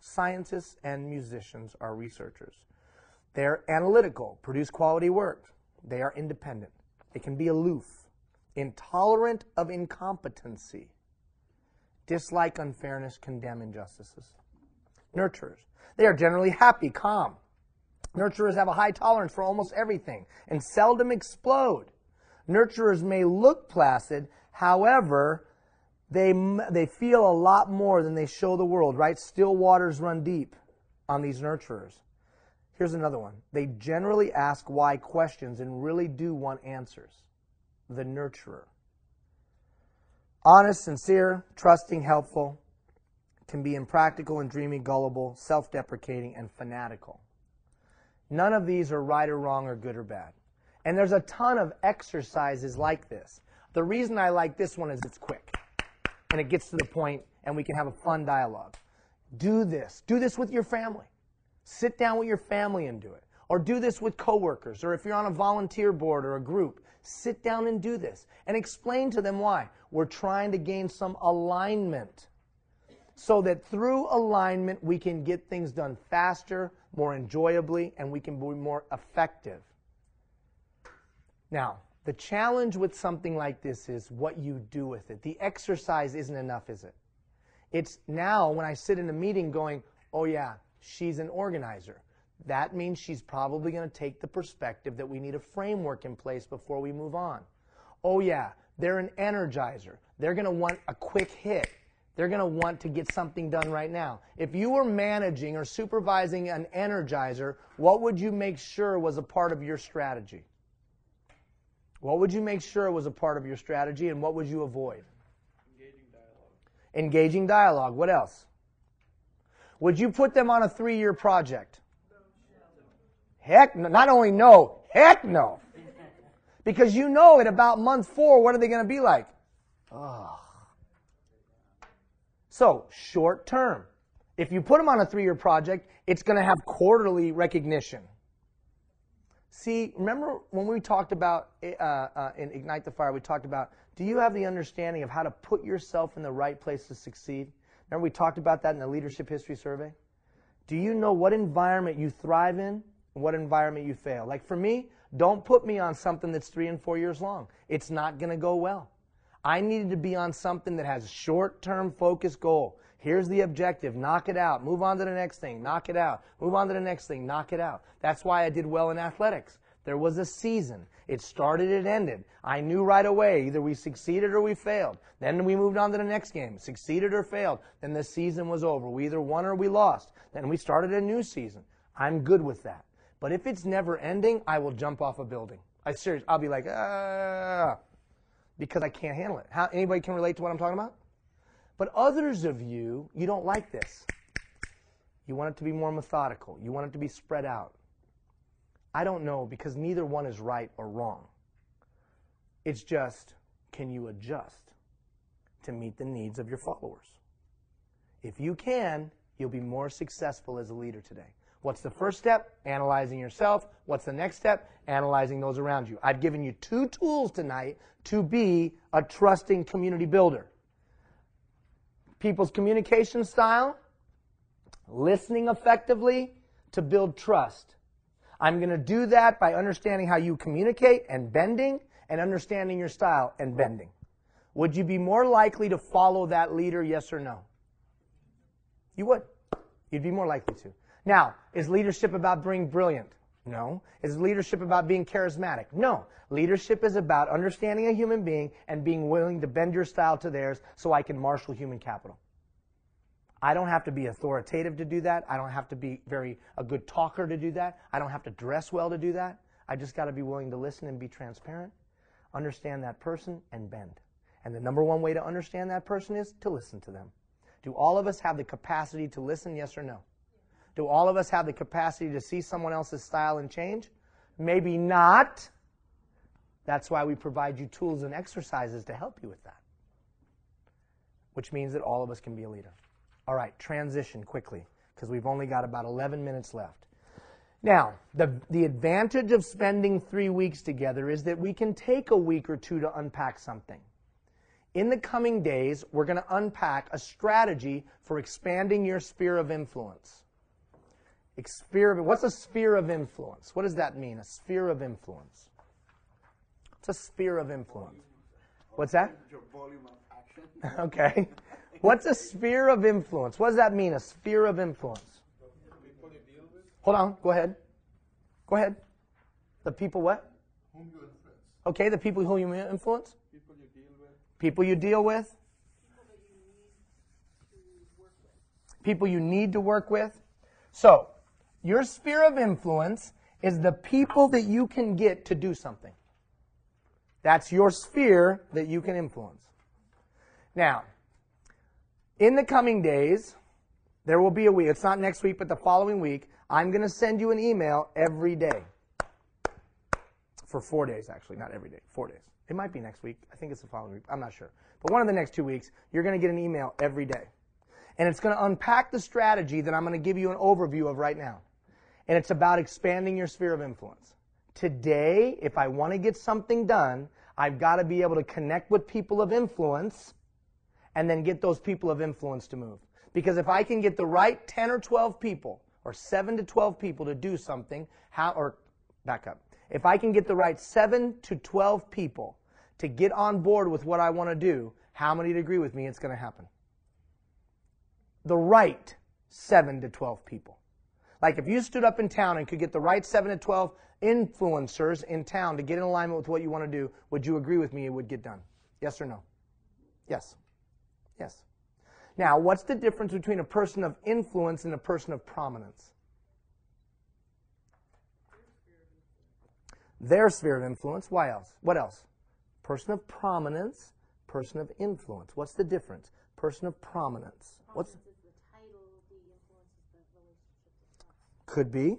scientists, and musicians are researchers. They're analytical, produce quality work. They are independent. They can be aloof, intolerant of incompetency, dislike unfairness, condemn injustices. Nurturers. They are generally happy, calm. Nurturers have a high tolerance for almost everything and seldom explode. Nurturers may look placid, however, they feel a lot more than they show the world, right? Still waters run deep on these nurturers. Here's another one. They generally ask why questions and really do want answers. The nurturer. Honest, sincere, trusting, helpful, can be impractical and dreamy, gullible, self-deprecating, and fanatical. None of these are right or wrong or good or bad. And there's a ton of exercises like this. The reason I like this one is it's quick. And it gets to the point and we can have a fun dialogue. Do this. Do this with your family. Sit down with your family and do it. Or do this with coworkers, or if you're on a volunteer board or a group, sit down and do this and explain to them why. We're trying to gain some alignment so that through alignment we can get things done faster, more enjoyably, and we can be more effective. Now, the challenge with something like this is what you do with it. The exercise isn't enough, is it? It's now when I sit in a meeting going, oh yeah, she's an organizer. That means she's probably going to take the perspective that we need a framework in place before we move on. Oh yeah, they're an energizer. They're going to want a quick hit. They're going to want to get something done right now. If you were managing or supervising an energizer, what would you make sure was a part of your strategy? What would you make sure was a part of your strategy, and what would you avoid? Engaging dialogue. Engaging dialogue. What else? Would you put them on a 3-year project? Heck no. Not only no, heck no. Because you know at about month 4, what are they going to be like? Oh. So, short term. If you put them on a 3-year project, it's going to have quarterly recognition. See, remember when we talked about, in Ignite the Fire, we talked about, do you have the understanding of how to put yourself in the right place to succeed? Remember we talked about that in the Leadership History Survey? Do you know what environment you thrive in and what environment you fail? Like for me, don't put me on something that's 3 and 4 years long. It's not going to go well. I needed to be on something that has a short-term focused goal. Here's the objective. Knock it out. Move on to the next thing. Knock it out. Move on to the next thing. Knock it out. That's why I did well in athletics. There was a season. It started, it ended. I knew right away either we succeeded or we failed. Then we moved on to the next game. Succeeded or failed. Then the season was over. We either won or we lost. Then we started a new season. I'm good with that. But if it's never ending, I will jump off a building. I'll be like, because I can't handle it. Anybody can relate to what I'm talking about? But others of you, you don't like this. You want it to be more methodical. You want it to be spread out. I don't know, because neither one is right or wrong. It's just, can you adjust to meet the needs of your followers? If you can, you'll be more successful as a leader today. What's the first step? Analyzing yourself. What's the next step? Analyzing those around you. I've given you 2 tools tonight to be a trusting community builder. People's communication style, listening effectively to build trust. I'm going to do that by understanding how you communicate and bending, and understanding your style and bending. Would you be more likely to follow that leader, yes or no? You would. You'd be more likely to. Now, is leadership about being brilliant? No. Is leadership about being charismatic? No. Leadership is about understanding a human being and being willing to bend your style to theirs so I can marshal human capital. I don't have to be authoritative to do that. I don't have to be a good talker to do that. I don't have to dress well to do that. I just got to be willing to listen and be transparent, understand that person, and bend. And the number one way to understand that person is to listen to them. Do all of us have the capacity to listen, yes or no? Do all of us have the capacity to see someone else's style and change? Maybe not. That's why we provide you tools and exercises to help you with that. Which means that all of us can be a leader. All right, transition quickly, because we've only got about 11 minutes left. Now, the advantage of spending 3 weeks together is that we can take a week or 2 to unpack something. In the coming days, we're going to unpack a strategy for expanding your sphere of influence. What's a sphere of influence? What does that mean, a sphere of influence? What's a sphere of influence? What's that? Your volume of action. Okay. What's a sphere of influence? What does that mean, a sphere of influence? People you deal with? Hold on. Go ahead. Go ahead. The people what? Whom you influence. Okay, the people who you influence? People you deal with? People you deal with? People you need to work with. So, your sphere of influence is the people that you can get to do something. That's your sphere that you can influence. Now, in the coming days, there will be a week. It's not next week, but the following week, I'm going to send you an email every day. For 4 days, actually. Not every day. 4 days. It might be next week. I think it's the following week. I'm not sure. But one of the next 2 weeks, you're going to get an email every day. And it's going to unpack the strategy that I'm going to give you an overview of right now. And it's about expanding your sphere of influence. Today, if I want to get something done, I've got to be able to connect with people of influence and then get those people of influence to move. Because if I can get the right 10 or 12 people, or 7 to 12 people to do something, back up. If I can get the right 7 to 12 people to get on board with what I want to do, how many to agree with me it's going to happen? The right 7 to 12 people. Like if you stood up in town and could get the right 7 to 12 influencers in town to get in alignment with what you want to do, would you agree with me it would get done? Yes or no? Yes. Yes. Now, what's the difference between a person of influence and a person of prominence? Their sphere of influence. Why else? What else? Person of prominence, person of influence. What's the difference? Person of prominence. What's Prominence is the title, the influence is the relationship itself. Could be.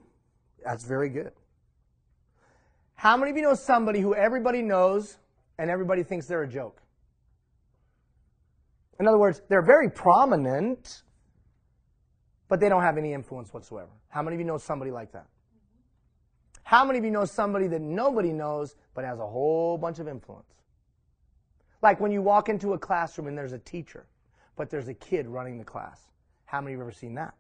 That's very good. How many of you know somebody who everybody knows and everybody thinks they're a joke? In other words, they're very prominent, but they don't have any influence whatsoever. How many of you know somebody like that? How many of you know somebody that nobody knows but has a whole bunch of influence? Like when you walk into a classroom and there's a teacher, but there's a kid running the class. How many of you have ever seen that?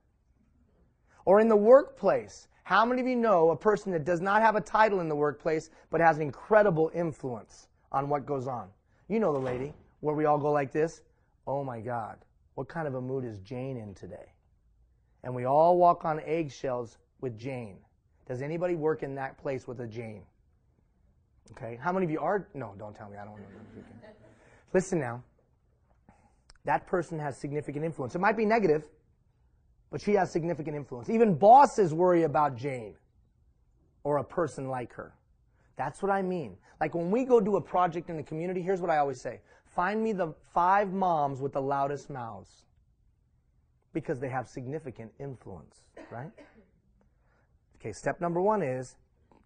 Or in the workplace, how many of you know a person that does not have a title in the workplace but has incredible influence on what goes on? You know the lady where we all go like this. Oh my God, what kind of a mood is Jane in today? And we all walk on eggshells with Jane. Does anybody work in that place with a Jane? Okay, how many of you are? No, don't tell me, I don't know. Listen now, that person has significant influence. It might be negative, but she has significant influence. Even bosses worry about Jane or a person like her. That's what I mean. Like when we go do a project in the community, here's what I always say. Find me the 5 moms with the loudest mouths because they have significant influence, right? Okay, step number 1 is,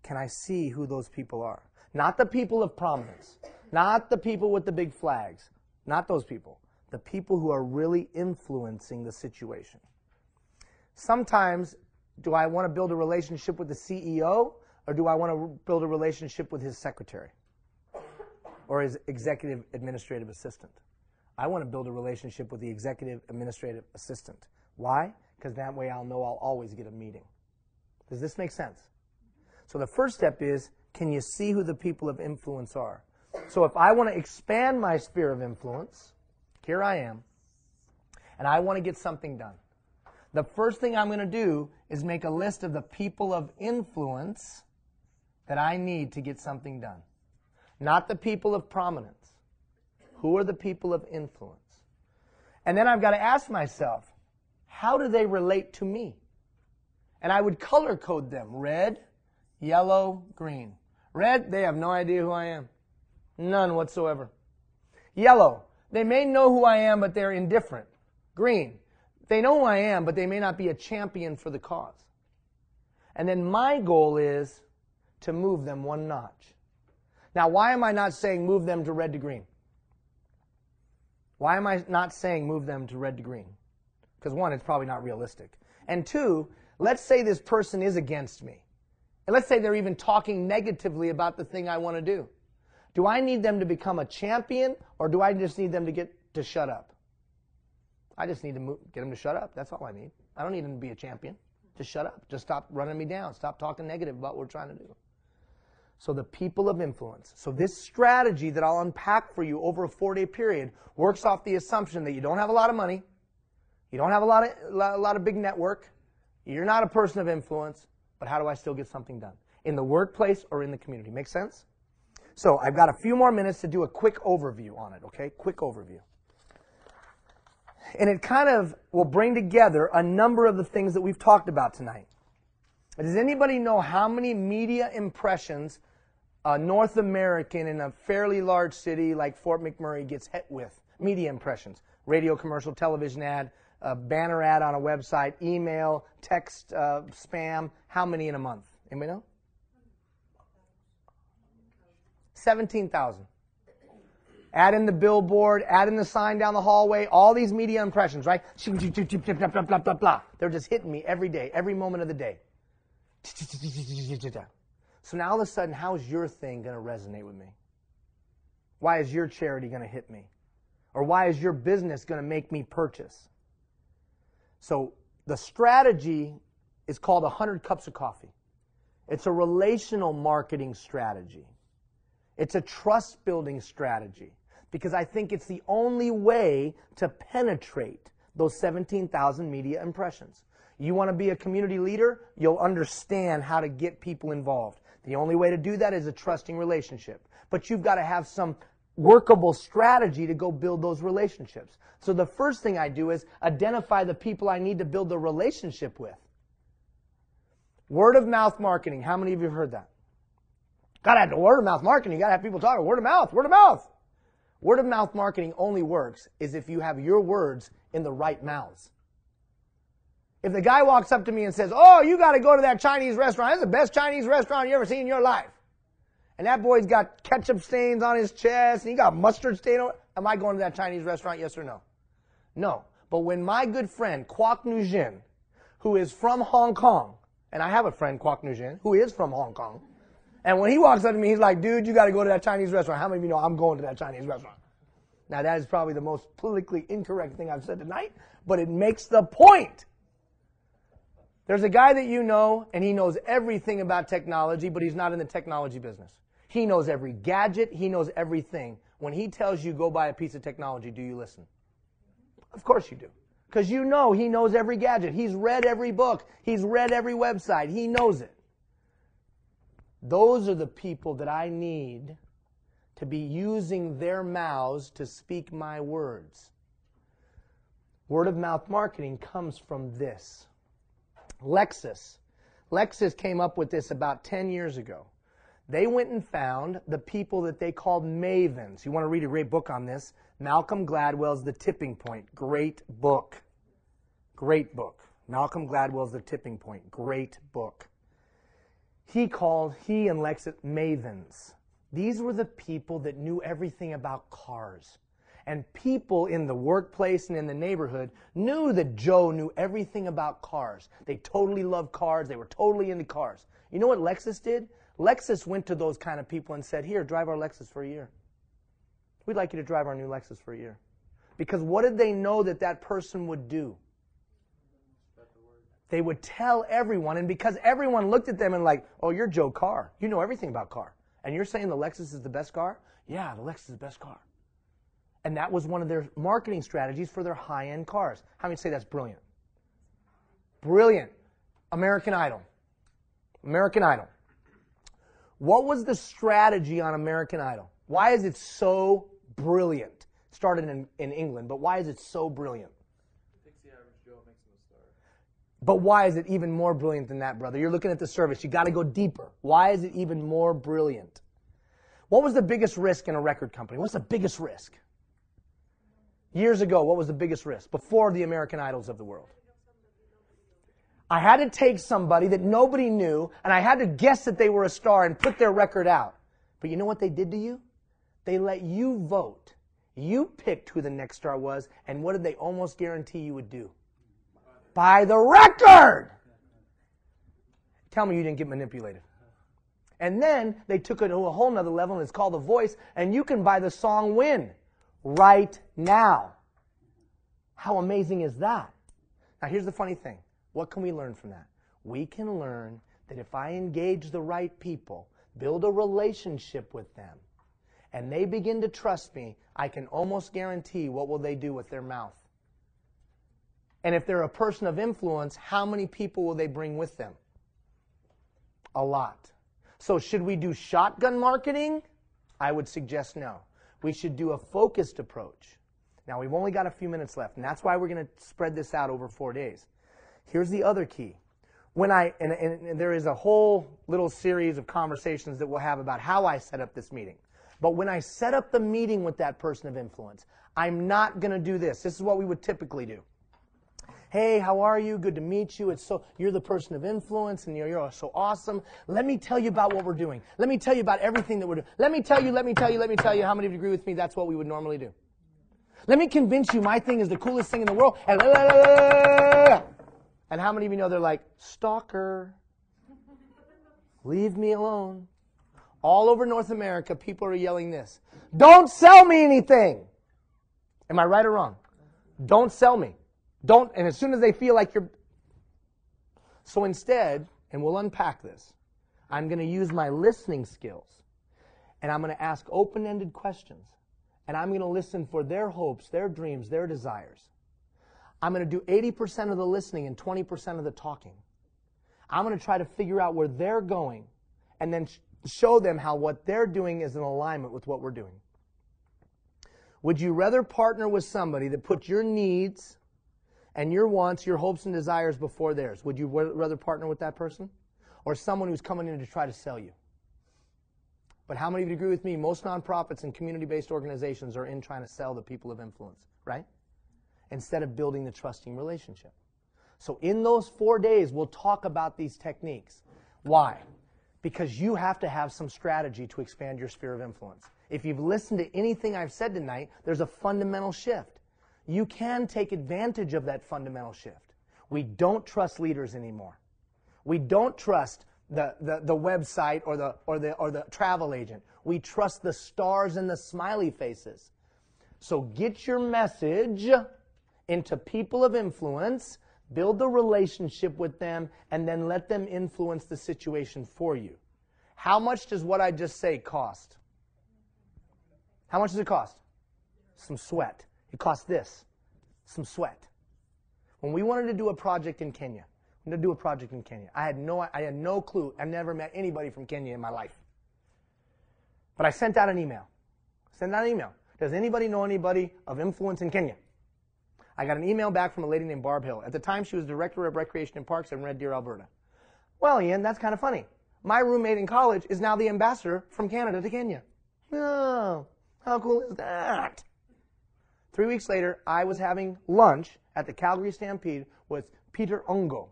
can I see who those people are? Not the people of prominence, not the people with the big flags, not those people. The people who are really influencing the situation. Sometimes, do I want to build a relationship with the CEO or do I want to build a relationship with his secretary? Or his executive administrative assistant. I want to build a relationship with the executive administrative assistant. Why? Because that way I'll know I'll always get a meeting. Does this make sense? So the first step is, can you see who the people of influence are? So if I want to expand my sphere of influence, here I am, and I want to get something done. The first thing I'm going to do is make a list of the people of influence that I need to get something done. Not the people of prominence. Who are the people of influence? And then I've got to ask myself, how do they relate to me? And I would color code them. Red, yellow, green. Red, they have no idea who I am. None whatsoever. Yellow, they may know who I am, but they're indifferent. Green, they know who I am, but they may not be a champion for the cause. And then my goal is to move them one notch. Now, why am I not saying move them to red to green? Why am I not saying move them to red to green? Because 1, it's probably not realistic. And 2, let's say this person is against me. And let's say they're even talking negatively about the thing I want to do. Do I need them to become a champion or do I just need them to get to shut up? I just need to get them to shut up. That's all I need. I don't need them to be a champion. Just shut up. Just stop running me down. Stop talking negative about what we're trying to do. So the people of influence. So this strategy that I'll unpack for you over a 4-day period works off the assumption that you don't have a lot of money, you don't have a lot of big network, you're not a person of influence, but how do I still get something done? In the workplace or in the community. Make sense? So I've got a few more minutes to do a quick overview on it, okay? Quick overview. And it kind of will bring together a number of the things that we've talked about tonight. Does anybody know how many media impressions a North American in a fairly large city like Fort McMurray gets hit with? Media impressions. Radio, commercial, television ad, a banner ad on a website, email, text, spam. How many in a month? Anybody know? 17,000. Add in the billboard, add in the sign down the hallway, all these media impressions, right? They're just hitting me every day, every moment of the day. So now all of a sudden, how is your thing going to resonate with me? Why is your charity going to hit me? Or why is your business going to make me purchase? So the strategy is called 100 Cups of Coffee. It's a relational marketing strategy. It's a trust-building strategy. Because I think it's the only way to penetrate those 17,000 media impressions. You want to be a community leader, you'll understand how to get people involved. The only way to do that is a trusting relationship. But you've got to have some workable strategy to go build those relationships. So the first thing I do is identify the people I need to build a relationship with. Word of mouth marketing. How many of you have heard that? Gotta have the word of mouth marketing. You gotta have people talking. Word of mouth, word of mouth. Word of mouth marketing only works is if you have your words in the right mouths. If the guy walks up to me and says, oh, you gotta go to that Chinese restaurant. That's the best Chinese restaurant you ever seen in your life. And that boy's got ketchup stains on his chest and he got mustard stain on it. Am I going to that Chinese restaurant? Yes or no? No. But when my good friend, Kwok Nujin, who is from Hong Kong, and I have a friend, Kwok Nujin, who is from Hong Kong, and when he walks up to me, he's like, dude, you got to go to that Chinese restaurant. How many of you know I'm going to that Chinese restaurant? Now, that is probably the most politically incorrect thing I've said tonight, but it makes the point. There's a guy that you know, and he knows everything about technology, but he's not in the technology business. He knows every gadget. He knows everything. When he tells you go buy a piece of technology, do you listen? Of course you do. Because you know he knows every gadget. He's read every book. He's read every website. He knows it. Those are the people that I need to be using their mouths to speak my words. Word of mouth marketing comes from this. Lexus came up with this about 10 years ago. They went and found the people that they called mavens. You want to read a great book on this? Malcolm Gladwell's The Tipping Point. Great book. Great book. Malcolm Gladwell's The Tipping Point. Great book. He and Lexus mavens. These were the people that knew everything about cars. And people in the workplace and in the neighborhood knew that Joe knew everything about cars. They totally loved cars. They were totally into cars. You know what Lexus did? Lexus went to those kind of people and said, here, drive our Lexus for a year. We'd like you to drive our new Lexus for a year. Because what did they know that that person would do? They would tell everyone, and because everyone looked at them and like, oh, you're Joe Carr. You know everything about car. And you're saying the Lexus is the best car? Yeah, the Lexus is the best car. And that was one of their marketing strategies for their high-end cars. How many say that's brilliant? Brilliant. American Idol. American Idol. What was the strategy on American Idol? Why is it so brilliant? It started in England, but why is it so brilliant? It takes the average Joe and makes him a star. But why is it even more brilliant than that, brother? You're looking at the service. You got to go deeper. Why is it even more brilliant? What was the biggest risk in a record company? What's the biggest risk? Years ago, what was the biggest risk? Before the American Idols of the world. I had to take somebody that nobody knew, and I had to guess that they were a star and put their record out. But you know what they did to you? They let you vote. You picked who the next star was, and what did they almost guarantee you would do? Buy the record! Tell me you didn't get manipulated. And then they took it to a whole nother level, and it's called The Voice, and you can buy the song Win right now. How amazing is that? Now here's the funny thing. What can we learn from that? We can learn that if I engage the right people, build a relationship with them, and they begin to trust me, I can almost guarantee what will they do with their mouth. And if they're a person of influence, how many people will they bring with them? A lot. So should we do shotgun marketing? I would suggest no. We should do a focused approach. Now, we've only got a few minutes left, and that's why we're going to spread this out over 4 days. Here's the other key. And there is a whole little series of conversations that we'll have about how I set up this meeting. But when I set up the meeting with that person of influence, I'm not going to do this. This is what we would typically do. Hey, how are you? Good to meet you. You're the person of influence, and you're so awesome. Let me tell you about what we're doing. Let me tell you about everything that we're doing. Let me tell you. How many of you agree with me? That's what we would normally do. Let me convince you my thing is the coolest thing in the world. And how many of you know they're like, stalker, leave me alone. All over North America, people are yelling this. Don't sell me anything. Am I right or wrong? Don't sell me. Don't, and as soon as they feel like you're... So instead, and we'll unpack this, I'm going to use my listening skills, and I'm going to ask open-ended questions, and I'm going to listen for their hopes, their dreams, their desires. I'm going to do 80% of the listening and 20% of the talking. I'm going to try to figure out where they're going, and then show them how what they're doing is in alignment with what we're doing. Would you rather partner with somebody that puts your needs and your wants, your hopes and desires before theirs? Would you rather partner with that person? Or someone who's coming in to try to sell you? But how many of you agree with me? Most nonprofits and community-based organizations are in trying to sell the people of influence, right? Instead of building the trusting relationship. So in those 4 days, we'll talk about these techniques. Why? Because you have to have some strategy to expand your sphere of influence. If you've listened to anything I've said tonight, there's a fundamental shift. You can take advantage of that fundamental shift. We don't trust leaders anymore. We don't trust the website or the travel agent. We trust the stars and the smiley faces. So get your message into people of influence, build the relationship with them, and then let them influence the situation for you. How much does what I just say cost? How much does it cost? Some sweat. It costs this. Some sweat. When we wanted to do a project in Kenya, I had no clue. I've never met anybody from Kenya in my life. But I sent out an email. Does anybody know anybody of influence in Kenya? I got an email back from a lady named Barb Hill. At the time, she was Director of Recreation and Parks in Red Deer, Alberta. Well, Ian, that's kind of funny. My roommate in college is now the ambassador from Canada to Kenya. Oh, how cool is that? 3 weeks later, I was having lunch at the Calgary Stampede with Peter Ongo,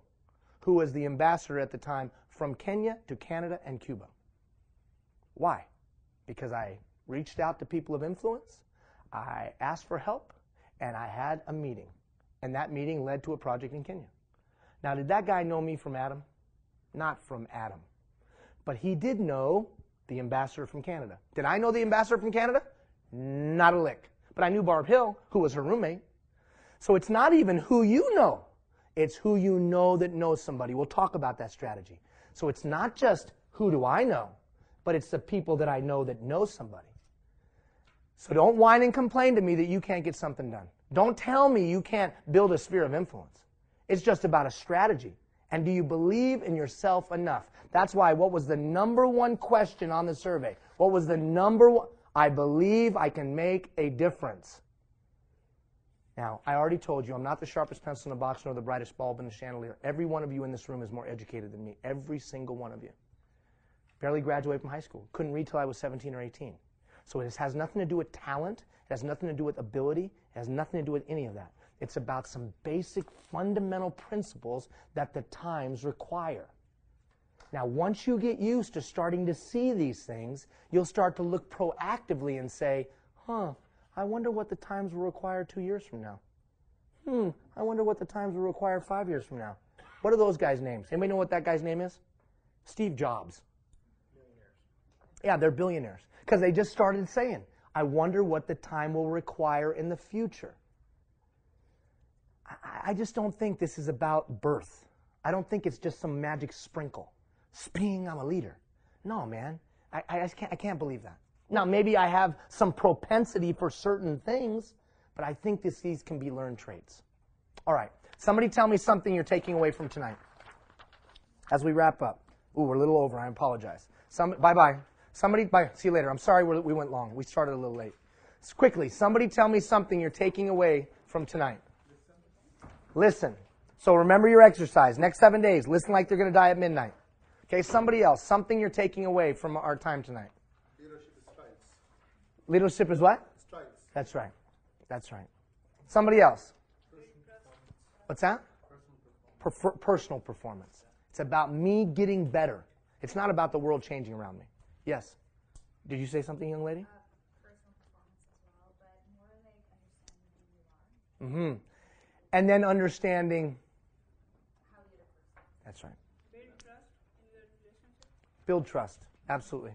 who was the ambassador at the time from Kenya to Canada and Cuba. Why? Because I reached out to people of influence, I asked for help, and I had a meeting. And that meeting led to a project in Kenya. Now, did that guy know me from Adam? Not from Adam. But he did know the ambassador from Canada. Did I know the ambassador from Canada? Not a lick. But I knew Barb Hill, who was her roommate. So it's not even who you know. It's who you know that knows somebody. We'll talk about that strategy. So it's not just who do I know, but it's the people that I know that know somebody. So don't whine and complain to me that you can't get something done. Don't tell me you can't build a sphere of influence. It's just about a strategy. And do you believe in yourself enough? That's why, what was the number one question on the survey? What was the number one? I believe I can make a difference. Now, I already told you I'm not the sharpest pencil in the box nor the brightest bulb in the chandelier. Every one of you in this room is more educated than me. Every single one of you. Barely graduated from high school. Couldn't read till I was 17 or 18. So it has nothing to do with talent. It has nothing to do with ability. It has nothing to do with any of that. It's about some basic fundamental principles that the times require. Now, once you get used to starting to see these things, you'll start to look proactively and say, I wonder what the times will require 2 years from now. I wonder what the times will require 5 years from now. What are those guys' names? Anybody know what that guy's name is? Steve Jobs. Yeah, they're billionaires. Because they just started saying, I wonder what the time will require in the future. I just don't think this is about birth. I don't think it's just some magic sprinkle. Sping, I'm a leader. No, man. I can't believe that. Now, maybe I have some propensity for certain things, but I think these can be learned traits. All right. Somebody tell me something you're taking away from tonight as we wrap up. Ooh, we're a little over. I apologize. Bye-bye. Somebody, bye. See you later. I'm sorry we went long. We started a little late. Quickly, somebody tell me something you're taking away from tonight. Listen. So remember your exercise. Next 7 days, listen like they're going to die at midnight. Okay, somebody else. Something you're taking away from our time tonight. Leadership is strengths. Leadership is what? Strengths. That's right. That's right. Somebody else. What's that? personal performance. It's about me getting better. It's not about the world changing around me. Yes? Did you say something, young lady? Personal performance as well, but more like understanding who you are. And then understanding. How the other person. That's right. Build trust in the relationship. Build trust. Absolutely.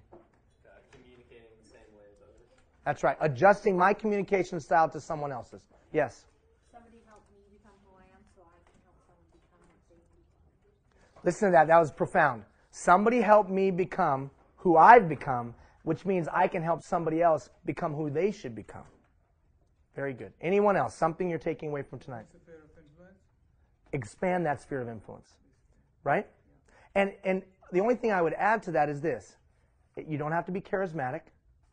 Communicating the same way as others. That's right. Adjusting my communication style to someone else's. Yes? Somebody helped me become who I am so I can help someone become what they become. Listen to that. That was profound. Somebody helped me become who I've become, which means I can help somebody else become who they should become. Very good. Anyone else? Something you're taking away from tonight? Sphere of influence. Expand that sphere of influence. Right? And the only thing I would add to that is this. You don't have to be charismatic.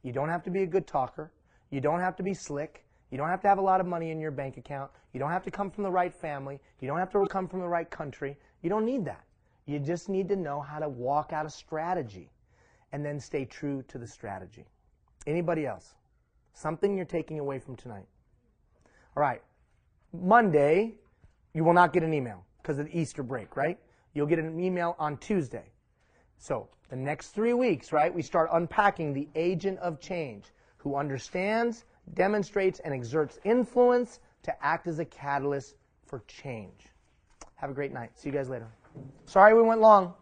You don't have to be a good talker. You don't have to be slick. You don't have to have a lot of money in your bank account. You don't have to come from the right family. You don't have to come from the right country. You don't need that. You just need to know how to walk out a strategy and then stay true to the strategy. Anybody else? Something you're taking away from tonight? All right. Monday, you will not get an email because of the Easter break, right? You'll get an email on Tuesday. So the next 3 weeks, right, we start unpacking the agent of change who understands, demonstrates, and exerts influence to act as a catalyst for change. Have a great night. See you guys later. Sorry we went long.